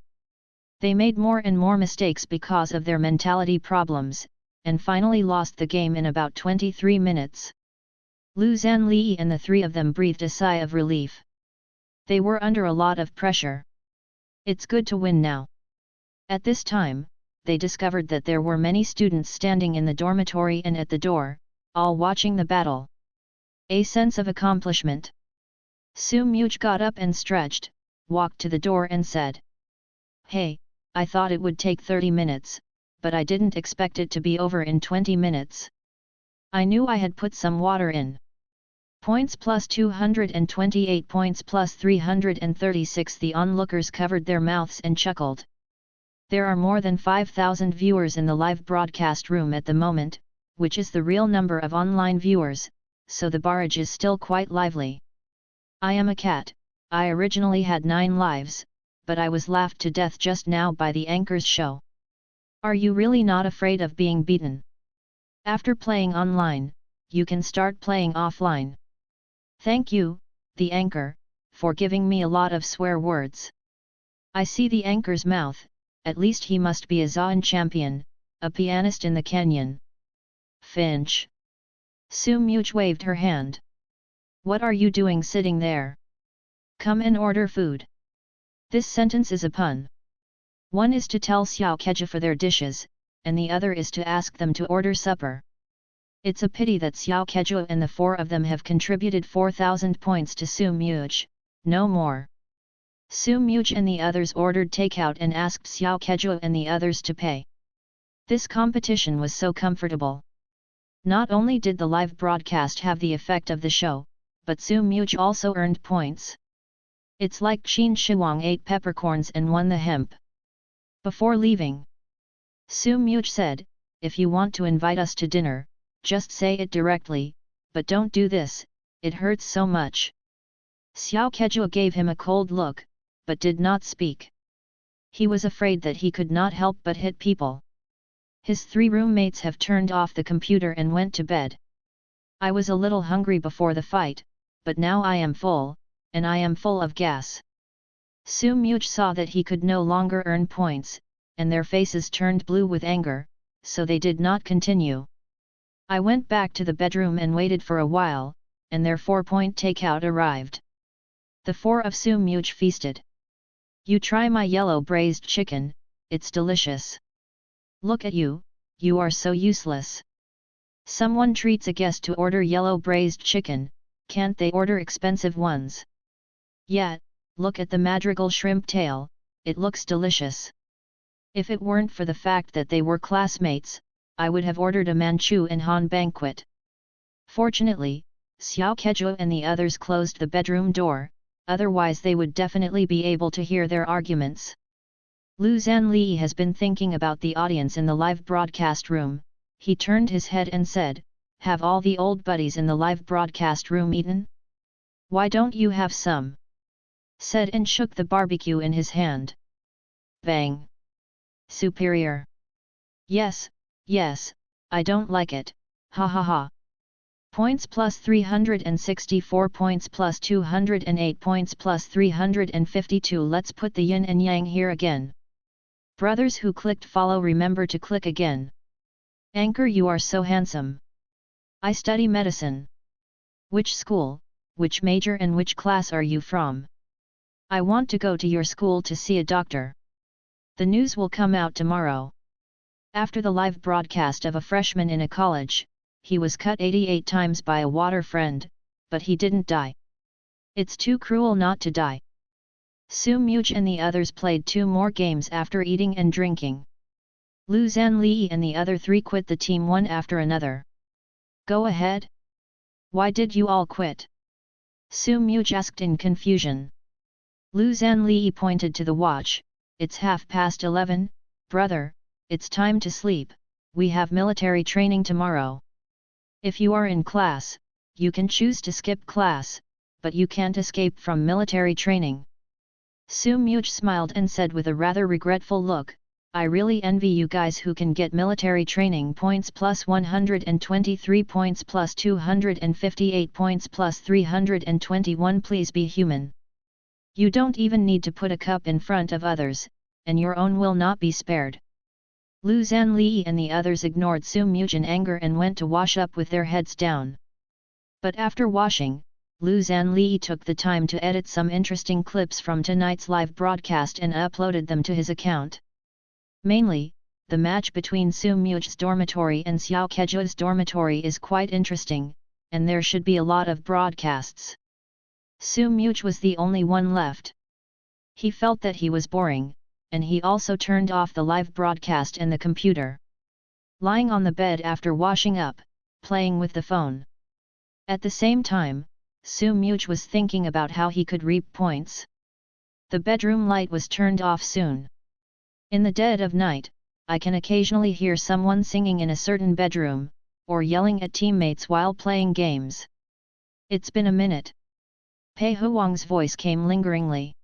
They made more and more mistakes because of their mentality problems, and finally lost the game in about 23 minutes. Lu Zhanli and the 3 of them breathed a sigh of relief. They were under a lot of pressure. It's good to win now. At this time, they discovered that there were many students standing in the dormitory and at the door, all watching the battle. A sense of accomplishment. Su Muj got up and stretched, walked to the door and said, "Hey, I thought it would take 30 minutes, but I didn't expect it to be over in 20 minutes. I knew I had put some water in." Points plus 228 points plus 336. The onlookers covered their mouths and chuckled. There are more than 5,000 viewers in the live broadcast room at the moment, which is the real number of online viewers, so the barrage is still quite lively. I am a cat. I originally had 9 lives, but I was laughed to death just now by the anchor's show. Are you really not afraid of being beaten? After playing online, you can start playing offline. Thank you, the anchor, for giving me a lot of swear words. I see the anchor's mouth, at least he must be a Zaan champion, a pianist in the canyon. Finch. Su Muj waved her hand. What are you doing sitting there? Come and order food. This sentence is a pun. One is to tell Xiao Keja for their dishes, and the other is to ask them to order supper. It's a pity that Xiao Keja and the 4 of them have contributed 4,000 points to Su Muj, no more. Su Muj and the others ordered takeout and asked Xiao Keja and the others to pay. This competition was so comfortable. Not only did the live broadcast have the effect of the show, but Su Muj also earned points. It's like Qin Shiwang ate peppercorns and won the hemp. Before leaving, Su Muj said, "If you want to invite us to dinner, just say it directly, but don't do this, it hurts so much." Xiao Keja gave him a cold look, but did not speak. He was afraid that he could not help but hit people. His 3 roommates have turned off the computer and went to bed. I was a little hungry before the fight, but now I am full, and I am full of gas. Su Muj saw that he could no longer earn points, and their faces turned blue with anger, so they did not continue. I went back to the bedroom and waited for a while, and their 4-point takeout arrived. The 4 of Su Muj feasted. "You try my yellow braised chicken, it's delicious. Look at you, you are so useless. Someone treats a guest to order yellow braised chicken, can't they order expensive ones? Yeah, look at the madrigal shrimp tail, it looks delicious. If it weren't for the fact that they were classmates, I would have ordered a Manchu and Han banquet." Fortunately, Xiao Keja and the others closed the bedroom door, otherwise they would definitely be able to hear their arguments. Lu Zanli has been thinking about the audience in the live broadcast room. He turned his head and said, "Have all the old buddies in the live broadcast room eaten? Why don't you have some?" Said and shook the barbecue in his hand. Bang! Superior! Yes, yes, I don't like it, ha ha ha. Points plus 364 points plus 208 points plus 352. Let's put the yin and yang here again. Brothers who clicked follow, remember to click again. Anchor, you are so handsome. I study medicine. Which school, which major and which class are you from? I want to go to your school to see a doctor. The news will come out tomorrow. After the live broadcast of a freshman in a college, he was cut 88 times by a water friend, but he didn't die. It's too cruel not to die. Su Muj and the others played 2 more games after eating and drinking. Lu Zanli and the other 3 quit the team one after another. Go ahead. Why did you all quit? Su Muj asked in confusion. Lu Zanli pointed to the watch. It's 11:30, brother, it's time to sleep, we have military training tomorrow. If you are in class, you can choose to skip class, but you can't escape from military training. Su Muj smiled and said with a rather regretful look, I really envy you guys who can get military training points plus 123 points plus 258 points plus 321. Please be human. You don't even need to put a cup in front of others, and your own will not be spared. Lu Zanli and the others ignored Su Muj in anger and went to wash up with their heads down. But after washing, Lu Zanli took the time to edit some interesting clips from tonight's live broadcast and uploaded them to his account. Mainly, the match between Su Mu's dormitory and Xiao Keju's dormitory is quite interesting, and there should be a lot of broadcasts. Su Mu was the only one left. He felt that he was boring, and he also turned off the live broadcast and the computer. Lying on the bed after washing up, playing with the phone. At the same time, Su Mu was thinking about how he could reap points. The bedroom light was turned off soon. In the dead of night, I can occasionally hear someone singing in a certain bedroom, or yelling at teammates while playing games. It's been a minute. Pei Huang's voice came lingeringly.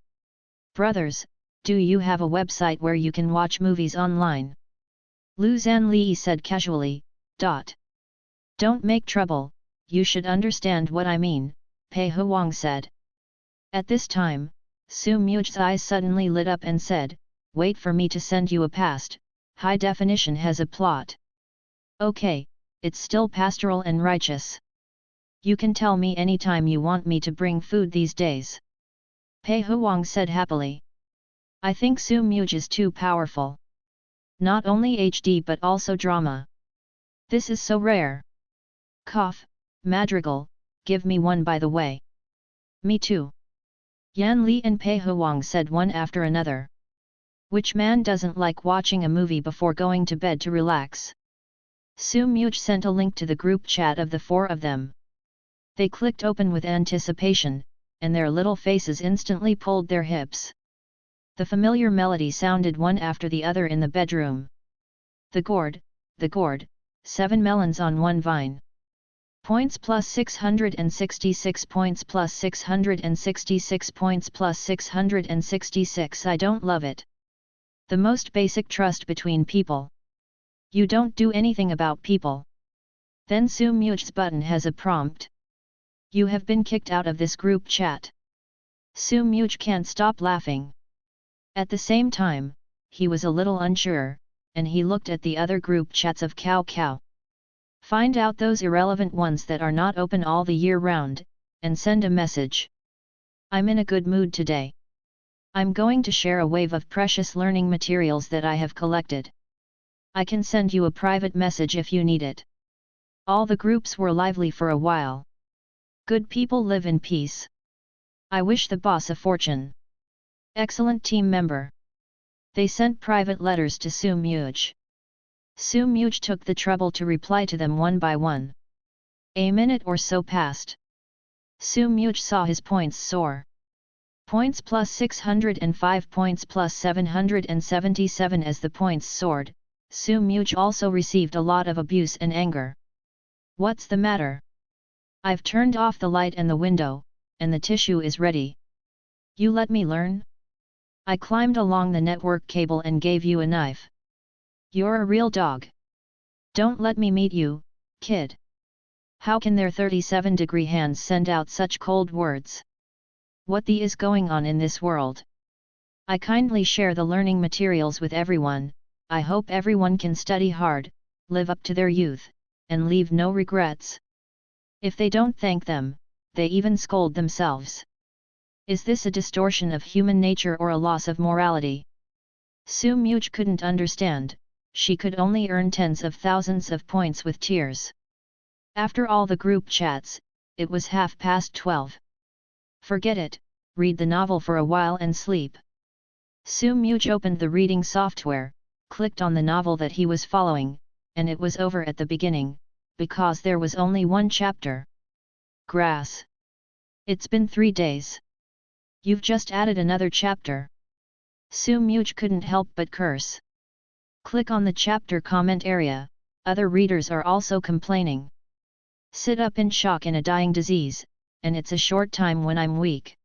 Brothers, do you have a website where you can watch movies online? Lu Zanli said casually. Don't make trouble, you should understand what I mean, Pei Huang said. At this time, Su Mu's eyes suddenly lit up and said, wait for me to send you a past, high definition has a plot. Okay, it's still pastoral and righteous. You can tell me anytime you want me to bring food these days. Pei Huang said happily. I think Su Mu is too powerful. Not only HD but also drama. This is so rare. Cough, Madrigal, give me one by the way. Me too. Yan Li and Pei Huang said one after another. Which man doesn't like watching a movie before going to bed to relax? Su Mu sent a link to the group chat of the four of them. They clicked open with anticipation, and their little faces instantly pulled their hips. The familiar melody sounded one after the other in the bedroom. The gourd, 7 melons on one vine. Points plus 666 points plus 666 points plus 666. I don't love it. The most basic trust between people. You don't do anything about people. Then Su Mu's button has a prompt. You have been kicked out of this group chat. Su Mu can't stop laughing. At the same time, he was a little unsure, and he looked at the other group chats of Cao Cao. Find out those irrelevant ones that are not open all the year round, and send a message. I'm in a good mood today. I'm going to share a wave of precious learning materials that I have collected. I can send you a private message if you need it. All the groups were lively for a while. Good people live in peace. I wish the boss a fortune. Excellent team member. They sent private letters to Su Mu. Su Mu took the trouble to reply to them one by one. A minute or so passed. Su Mu saw his points soar. Points plus 605 points plus 777. As the points soared, Su Mu also received a lot of abuse and anger. What's the matter? I've turned off the light and the window, and the tissue is ready. You let me learn? I climbed along the network cable and gave you a knife. You're a real dog. Don't let me meet you, kid. How can their 37-degree hands send out such cold words? What the is going on in this world? I kindly share the learning materials with everyone. I hope everyone can study hard, live up to their youth, and leave no regrets. If they don't thank them, they even scold themselves. Is this a distortion of human nature or a loss of morality? Su Mu couldn't understand. She could only earn tens of thousands of points with tears. After all the group chats, it was 12:30. Forget it, read the novel for a while and sleep. Su Mu opened the reading software, clicked on the novel that he was following, and it was over at the beginning, because there was only one chapter. Grass. It's been 3 days. You've just added another chapter. Su Mu couldn't help but curse. Click on the chapter comment area, other readers are also complaining. Sit up in shock in a dying disease, and it's a short time when I'm weak.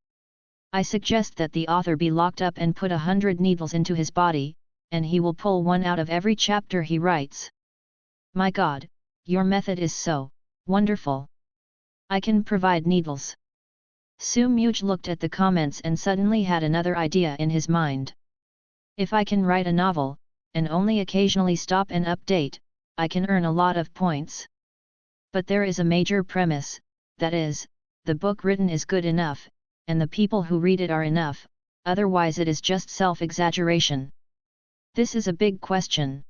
I suggest that the author be locked up and put 100 needles into his body, and he will pull one out of every chapter he writes. My God, your method is so wonderful. I can provide needles. Su Mu looked at the comments and suddenly had another idea in his mind. If I can write a novel, and only occasionally stop and update, I can earn a lot of points. But there is a major premise, that is, the book written is good enough, and the people who read it are enough, otherwise it is just self-exaggeration. This is a big question.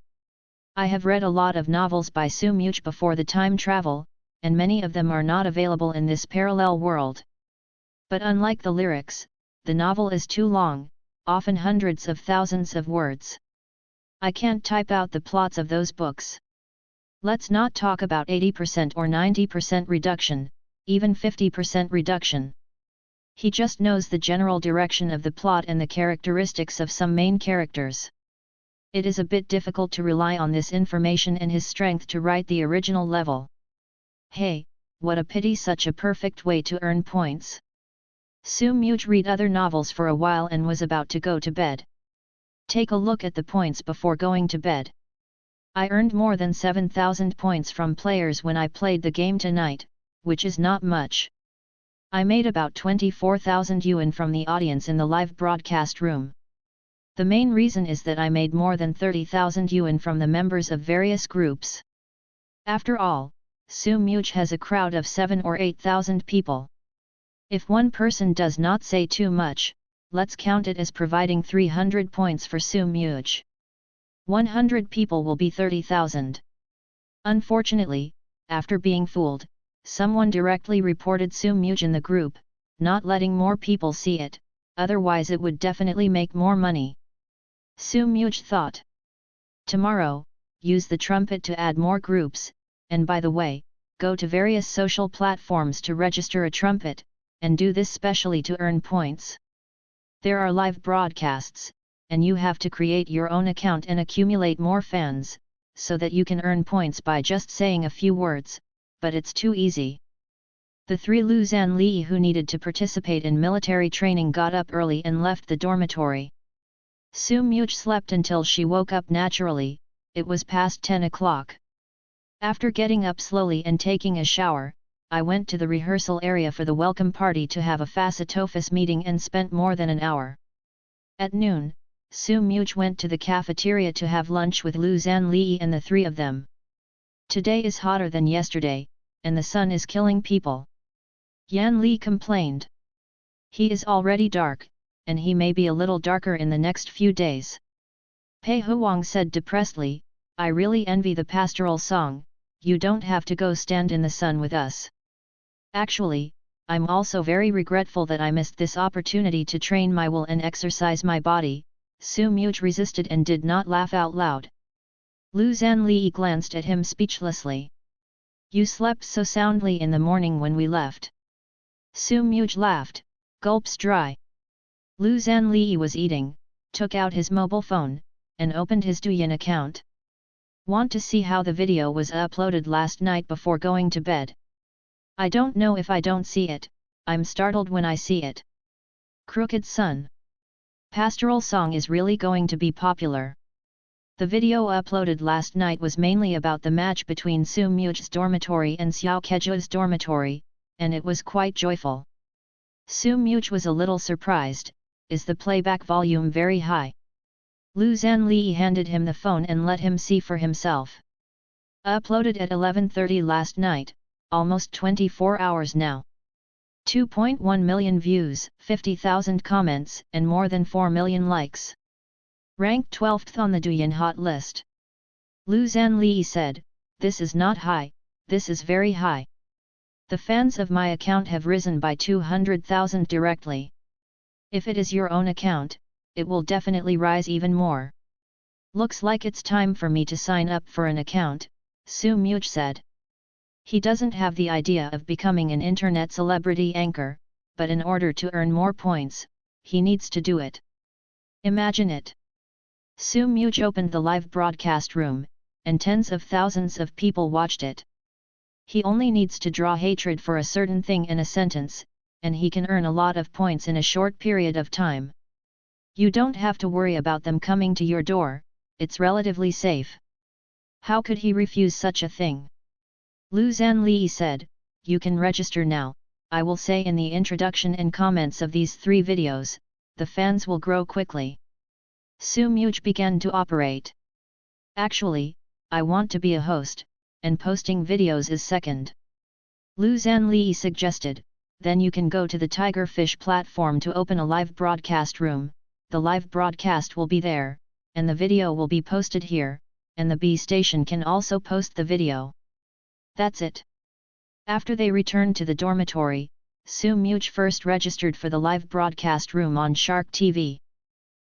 I have read a lot of novels by Su Much before the time travel, and many of them are not available in this parallel world. But unlike the lyrics, the novel is too long, often hundreds of thousands of words. I can't type out the plots of those books. Let's not talk about 80% or 90% reduction, even 50% reduction. He just knows the general direction of the plot and the characteristics of some main characters. It is a bit difficult to rely on this information and his strength to write the original level. Hey, what a pity, such a perfect way to earn points. Su Much read other novels for a while and was about to go to bed. Take a look at the points before going to bed. I earned more than 7,000 points from players when I played the game tonight, which is not much. I made about 24,000 yuan from the audience in the live broadcast room. The main reason is that I made more than 30,000 yuan from the members of various groups. After all, Su Much has a crowd of 7 or 8,000 people. If one person does not say too much, let's count it as providing 300 points for Su Much. 100 people will be 30,000. Unfortunately, after being fooled, someone directly reported Su Much in the group, not letting more people see it, otherwise it would definitely make more money. Su Much thought. Tomorrow, use the trumpet to add more groups, and by the way, go to various social platforms to register a trumpet, and do this specially to earn points. There are live broadcasts, and you have to create your own account and accumulate more fans, so that you can earn points by just saying a few words, but it's too easy. The three Luzan Li who needed to participate in military training got up early and left the dormitory. Su Much slept until she woke up naturally. It was past 10 o'clock. After getting up slowly and taking a shower, I went to the rehearsal area for the welcome party to have a face-to-face meeting and spent more than an hour. At noon, Su Much went to the cafeteria to have lunch with Luzan Li and the three of them. Today is hotter than yesterday, and the sun is killing people. Yan Li complained. He is already dark, and he may be a little darker in the next few days. Pei Huang said depressedly, I really envy the pastoral song, you don't have to go stand in the sun with us. Actually, I'm also very regretful that I missed this opportunity to train my will and exercise my body. Su Much resisted and did not laugh out loud. Luzan Li glanced at him speechlessly. You slept so soundly in the morning when we left. Su Much laughed, gulps dry. Luzan Li was eating, took out his mobile phone, and opened his Douyin account. Want to see how the video was uploaded last night before going to bed? I don't know if I don't see it, I'm startled when I see it. Crooked Sun. Pastoral song is really going to be popular. The video uploaded last night was mainly about the match between Su Much's dormitory and Xiao Keju's dormitory, and it was quite joyful. Su Much was a little surprised. Is the playback volume very high? Luzan Li handed him the phone and let him see for himself. Uploaded at 11:30 last night, almost 24 hours now. 2.1 million views, 50,000 comments, and more than 4 million likes. Ranked 12th on the Douyin hot list. Luzan Li said, this is not high, this is very high. The fans of my account have risen by 200,000 directly. If it is your own account, it will definitely rise even more. Looks like it's time for me to sign up for an account, Su Much said. He doesn't have the idea of becoming an internet celebrity anchor, but in order to earn more points, he needs to do it. Imagine it. Su Much opened the live broadcast room, and tens of thousands of people watched it. He only needs to draw hatred for a certain thing in a sentence, and he can earn a lot of points in a short period of time. You don't have to worry about them coming to your door, it's relatively safe. How could he refuse such a thing? Luzan Li said, you can register now. I will say in the introduction and comments of these 3 videos, the fans will grow quickly. Su Much began to operate. Actually, I want to be a host, and posting videos is second. Luzan Li suggested, then you can go to the Tigerfish platform to open a live broadcast room, the live broadcast will be there, and the video will be posted here, and the B station can also post the video. That's it. After they returned to the dormitory, Soo Much first registered for the live broadcast room on Shark TV.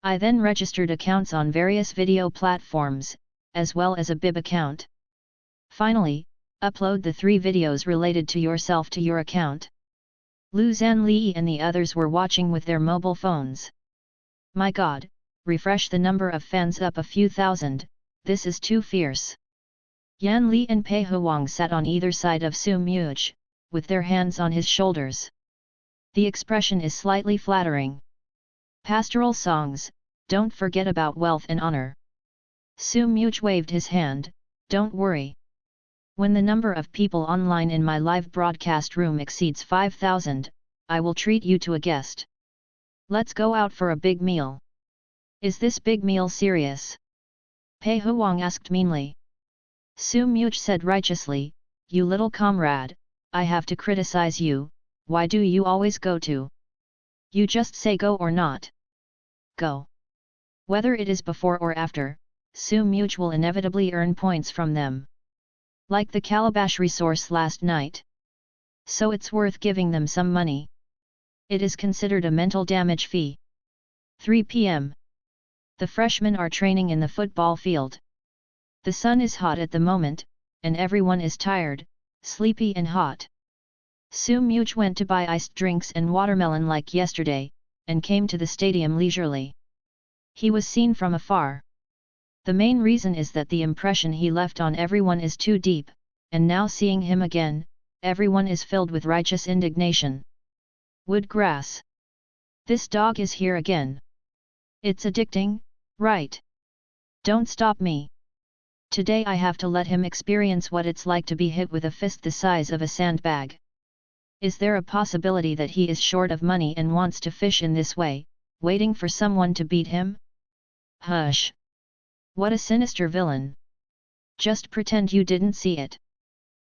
I then registered accounts on various video platforms, as well as a bib account. Finally, upload the 3 videos related to yourself to your account. Lu Zanli and the others were watching with their mobile phones. My god, refresh the number of fans up a few thousand, this is too fierce. Yan Li and Pei Huang sat on either side of Soo Much, with their hands on his shoulders. The expression is slightly flattering. Pastoral songs, don't forget about wealth and honor. Soo Much waved his hand, don't worry. When the number of people online in my live broadcast room exceeds 5,000, I will treat you to a guest. Let's go out for a big meal. Is this big meal serious? Pei Huang asked meanly. Soo Much said righteously, you little comrade, I have to criticize you, why do you always go to? You just say go or not. Go. Whether it is before or after, Soo Much will inevitably earn points from them. Like the calabash resource last night. So it's worth giving them some money. It is considered a mental damage fee. 3 p.m. The freshmen are training in the football field. The sun is hot at the moment, and everyone is tired, sleepy and hot. Soo Much went to buy iced drinks and watermelon like yesterday, and came to the stadium leisurely. He was seen from afar. The main reason is that the impression he left on everyone is too deep, and now seeing him again, everyone is filled with righteous indignation. Wood grass. This dog is here again. It's addicting, right? Don't stop me. Today I have to let him experience what it's like to be hit with a fist the size of a sandbag. Is there a possibility that he is short of money and wants to fish in this way, waiting for someone to beat him? Hush! What a sinister villain! Just pretend you didn't see it.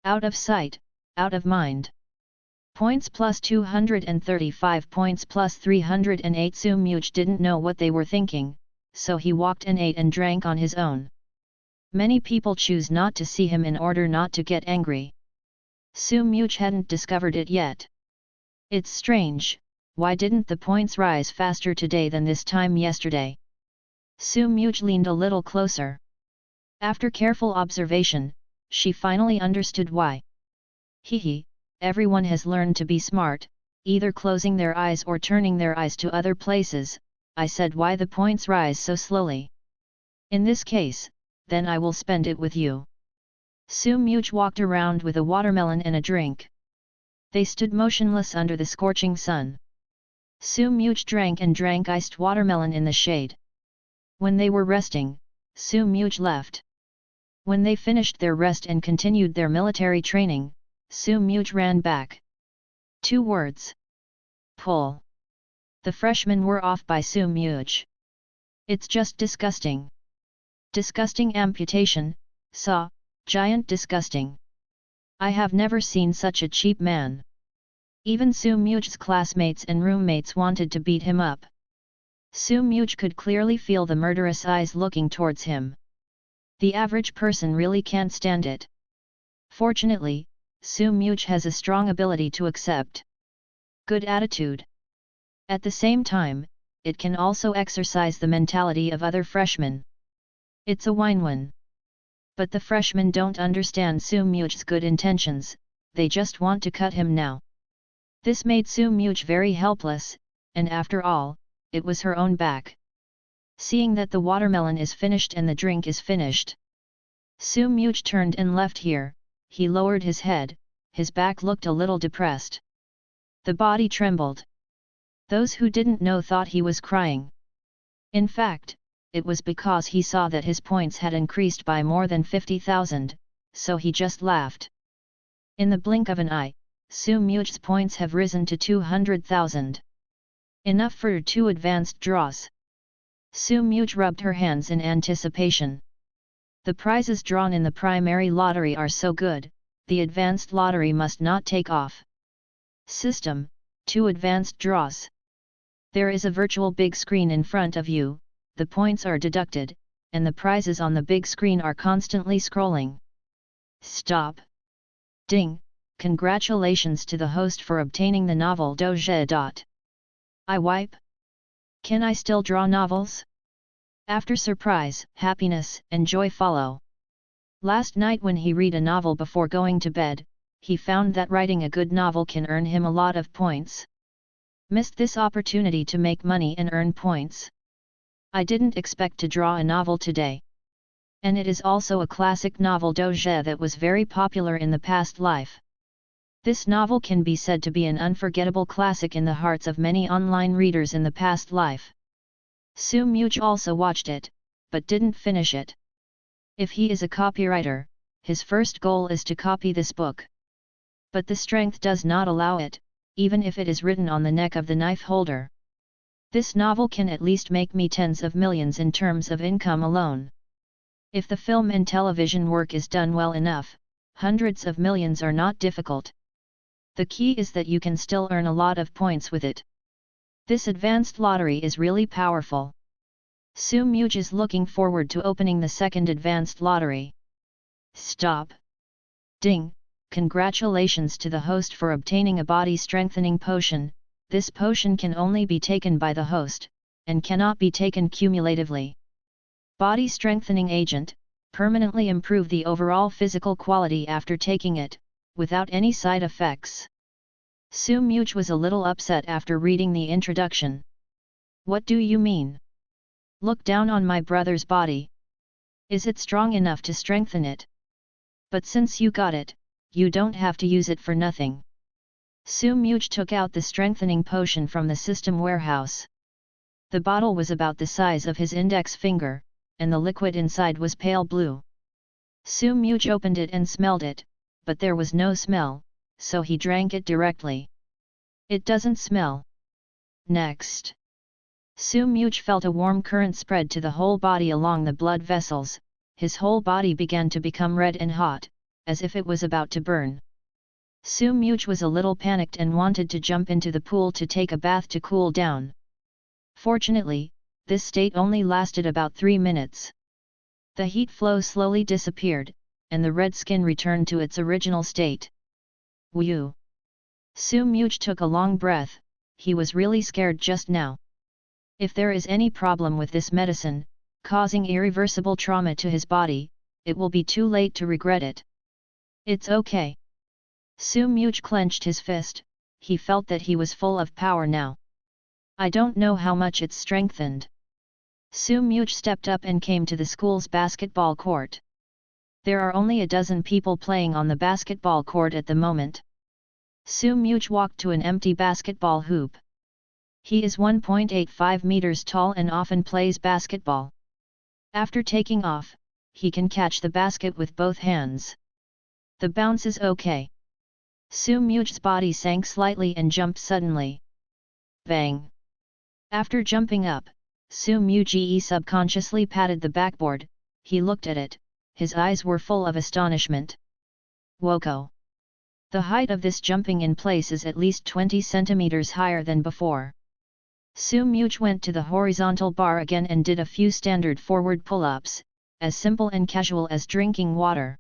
Out of sight, out of mind. Points plus 235 points plus 308. Soo Much didn't know what they were thinking, so he walked and ate and drank on his own. Many people choose not to see him in order not to get angry. Soo Much hadn't discovered it yet. It's strange, why didn't the points rise faster today than this time yesterday? Soo Much leaned a little closer. After careful observation, she finally understood why. Hehe, everyone has learned to be smart, either closing their eyes or turning their eyes to other places. I said why the points rise so slowly. In this case, then I will spend it with you. Soo Much walked around with a watermelon and a drink. They stood motionless under the scorching sun. Soo Much drank and drank iced watermelon in the shade. When they were resting, Soo Much left. When they finished their rest and continued their military training, Soo Much ran back. 2 words. Pull. The freshmen were off by Soo Much. It's just disgusting. Disgusting amputation, saw, giant disgusting. I have never seen such a cheap man. Even Soo Much's classmates and roommates wanted to beat him up. Soo Much could clearly feel the murderous eyes looking towards him. The average person really can't stand it. Fortunately, Soo Much has a strong ability to accept good attitude. At the same time, it can also exercise the mentality of other freshmen. It's a win-win. But the freshmen don't understand Soo Much's good intentions, they just want to cut him now. This made Soo Much very helpless, and after all, it was her own back. Seeing that the watermelon is finished and the drink is finished, Soo Much turned and left here. He lowered his head, his back looked a little depressed. The body trembled. Those who didn't know thought he was crying. In fact, it was because he saw that his points had increased by more than 50,000, so he just laughed. In the blink of an eye, Soo Much's points have risen to 200,000. Enough for 2 advanced draws. Soo Much rubbed her hands in anticipation. The prizes drawn in the primary lottery are so good, the advanced lottery must not take off. System, 2 advanced draws. There is a virtual big screen in front of you, the points are deducted, and the prizes on the big screen are constantly scrolling. Stop. Ding, congratulations to the host for obtaining the novel Doge. I wipe? Can I still draw novels? After surprise, happiness, and joy follow. Last night when he read a novel before going to bed, he found that writing a good novel can earn him a lot of points. Missed this opportunity to make money and earn points. I didn't expect to draw a novel today. And it is also a classic novel Doge that was very popular in the past life. This novel can be said to be an unforgettable classic in the hearts of many online readers in the past life. Su Muj also watched it, but didn't finish it. If he is a copywriter, his first goal is to copy this book. But the strength does not allow it, even if it is written on the neck of the knife holder. This novel can at least make me tens of millions in terms of income alone. If the film and television work is done well enough, hundreds of millions are not difficult. The key is that you can still earn a lot of points with it. This advanced lottery is really powerful. Su Muj is looking forward to opening the second advanced lottery. Stop. Ding, congratulations to the host for obtaining a body strengthening potion. This potion can only be taken by the host, and cannot be taken cumulatively. Body strengthening agent, permanently improve the overall physical quality after taking it, without any side effects. Su Muj was a little upset after reading the introduction. What do you mean? Look down on my brother's body. Is it strong enough to strengthen it? But since you got it, you don't have to use it for nothing. Su Muj took out the strengthening potion from the system warehouse. The bottle was about the size of his index finger, and the liquid inside was pale blue. Su Muj opened it and smelled it, but there was no smell, so he drank it directly. It doesn't smell. Next. Su Muj felt a warm current spread to the whole body along the blood vessels. His whole body began to become red and hot, as if it was about to burn. Su Muj was a little panicked and wanted to jump into the pool to take a bath to cool down. Fortunately, this state only lasted about 3 minutes. The heat flow slowly disappeared, and the red skin returned to its original state. Whew! Su Muj took a long breath. He was really scared just now. If there is any problem with this medicine, causing irreversible trauma to his body, it will be too late to regret it. It's okay. Su Muj clenched his fist. He felt that he was full of power now. I don't know how much it's strengthened. Su Muj stepped up and came to the school's basketball court. There are only a dozen people playing on the basketball court at the moment. Su Muj walked to an empty basketball hoop. He is 1.85 meters tall and often plays basketball. After taking off, he can catch the basket with both hands. The bounce is okay. Su Muj's body sank slightly and jumped suddenly. Bang! After jumping up, Su Muj subconsciously patted the backboard. He looked at it. His eyes were full of astonishment. Woko! The height of this jumping in place is at least 20 centimeters higher than before. Su Muj went to the horizontal bar again and did a few standard forward pull-ups, as simple and casual as drinking water.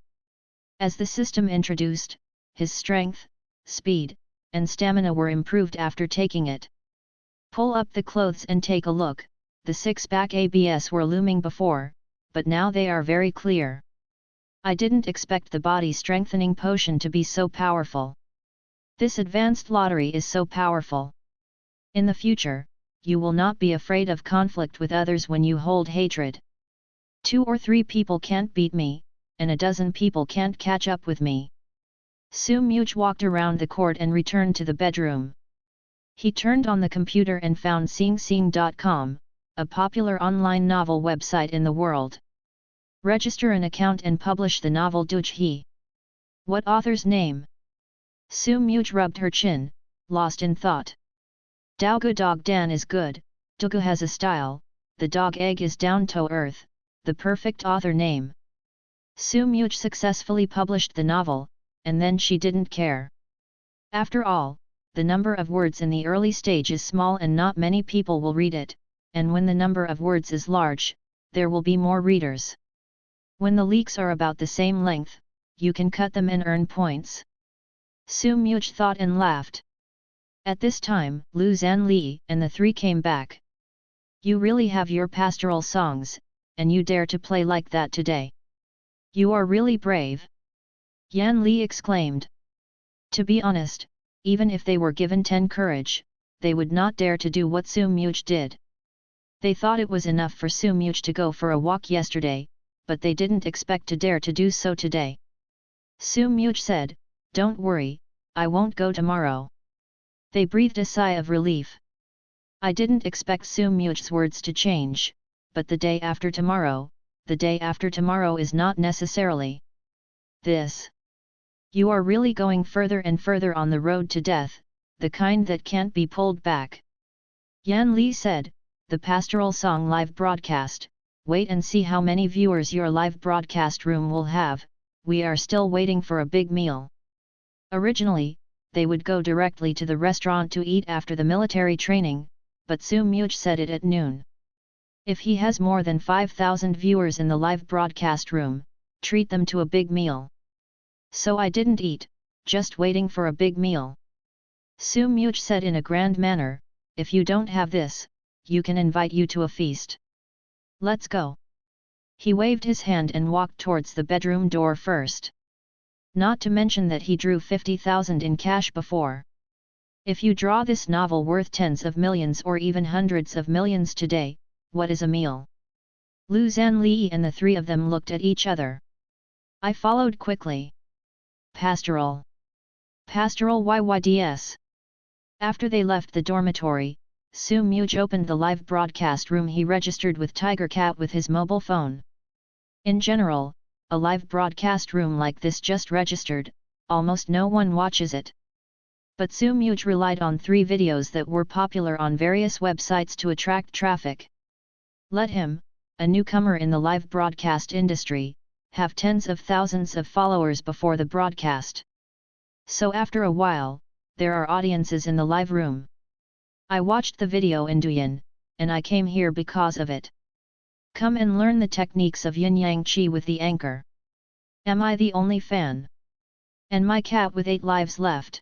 As the system introduced, his strength, speed, and stamina were improved after taking it. Pull up the clothes and take a look. The six-pack abs were looming before, but now they are very clear. I didn't expect the body strengthening potion to be so powerful. This advanced lottery is so powerful. In the future, you will not be afraid of conflict with others when you hold hatred. 2 or 3 people can't beat me, and a dozen people can't catch up with me. Su Muj walked around the court and returned to the bedroom. He turned on the computer and found SingSing.com, a popular online novel website in the world. Register an account and publish the novel Doge. What author's name? Su Muj rubbed her chin, lost in thought. Daugu Dog Dan is good, Dogu has a style, the dog egg is down to earth, the perfect author name. Su Muj successfully published the novel, and then she didn't care. After all, the number of words in the early stage is small and not many people will read it, and when the number of words is large, there will be more readers. When the leaks are about the same length, you can cut them and earn points. Su Muj thought and laughed. At this time, Lu Zanli and the three came back. You really have your pastoral songs, and you dare to play like that today. You are really brave. Yan Li exclaimed. To be honest, even if they were given 10 courage, they would not dare to do what Su Muj did. They thought it was enough for Su Muj to go for a walk yesterday, but they didn't expect to dare to do so today. Su Muj said, "Don't worry, I won't go tomorrow." They breathed a sigh of relief. I didn't expect Su Muj's words to change, but the day after tomorrow is not necessarily this. You are really going further and further on the road to death, the kind that can't be pulled back. Yan Li said, the pastoral song live broadcast, wait and see how many viewers your live broadcast room will have, we are still waiting for a big meal. Originally, they would go directly to the restaurant to eat after the military training, but Su Muj said it at noon. If he has more than 5,000 viewers in the live broadcast room, treat them to a big meal. So I didn't eat, just waiting for a big meal. Su Muj said in a grand manner, if you don't have this, you can invite you to a feast. Let's go. He waved his hand and walked towards the bedroom door first. Not to mention that he drew 50,000 in cash before. If you draw this novel worth tens of millions or even hundreds of millions today, what is a meal? Lu Zanli and the three of them looked at each other. I followed quickly. Pastoral. Pastoral YYDS. After they left the dormitory, Su Muj opened the live broadcast room he registered with Tiger Cat with his mobile phone. In general, a live broadcast room like this just registered, almost no one watches it. But Su Muj relied on 3 videos that were popular on various websites to attract traffic. Let him, a newcomer in the live broadcast industry, have tens of thousands of followers before the broadcast. So after a while, there are audiences in the live room. I watched the video in Douyin, and I came here because of it. Come and learn the techniques of yin yang qi with the anchor. Am I the only fan? And my cat with 8 lives left.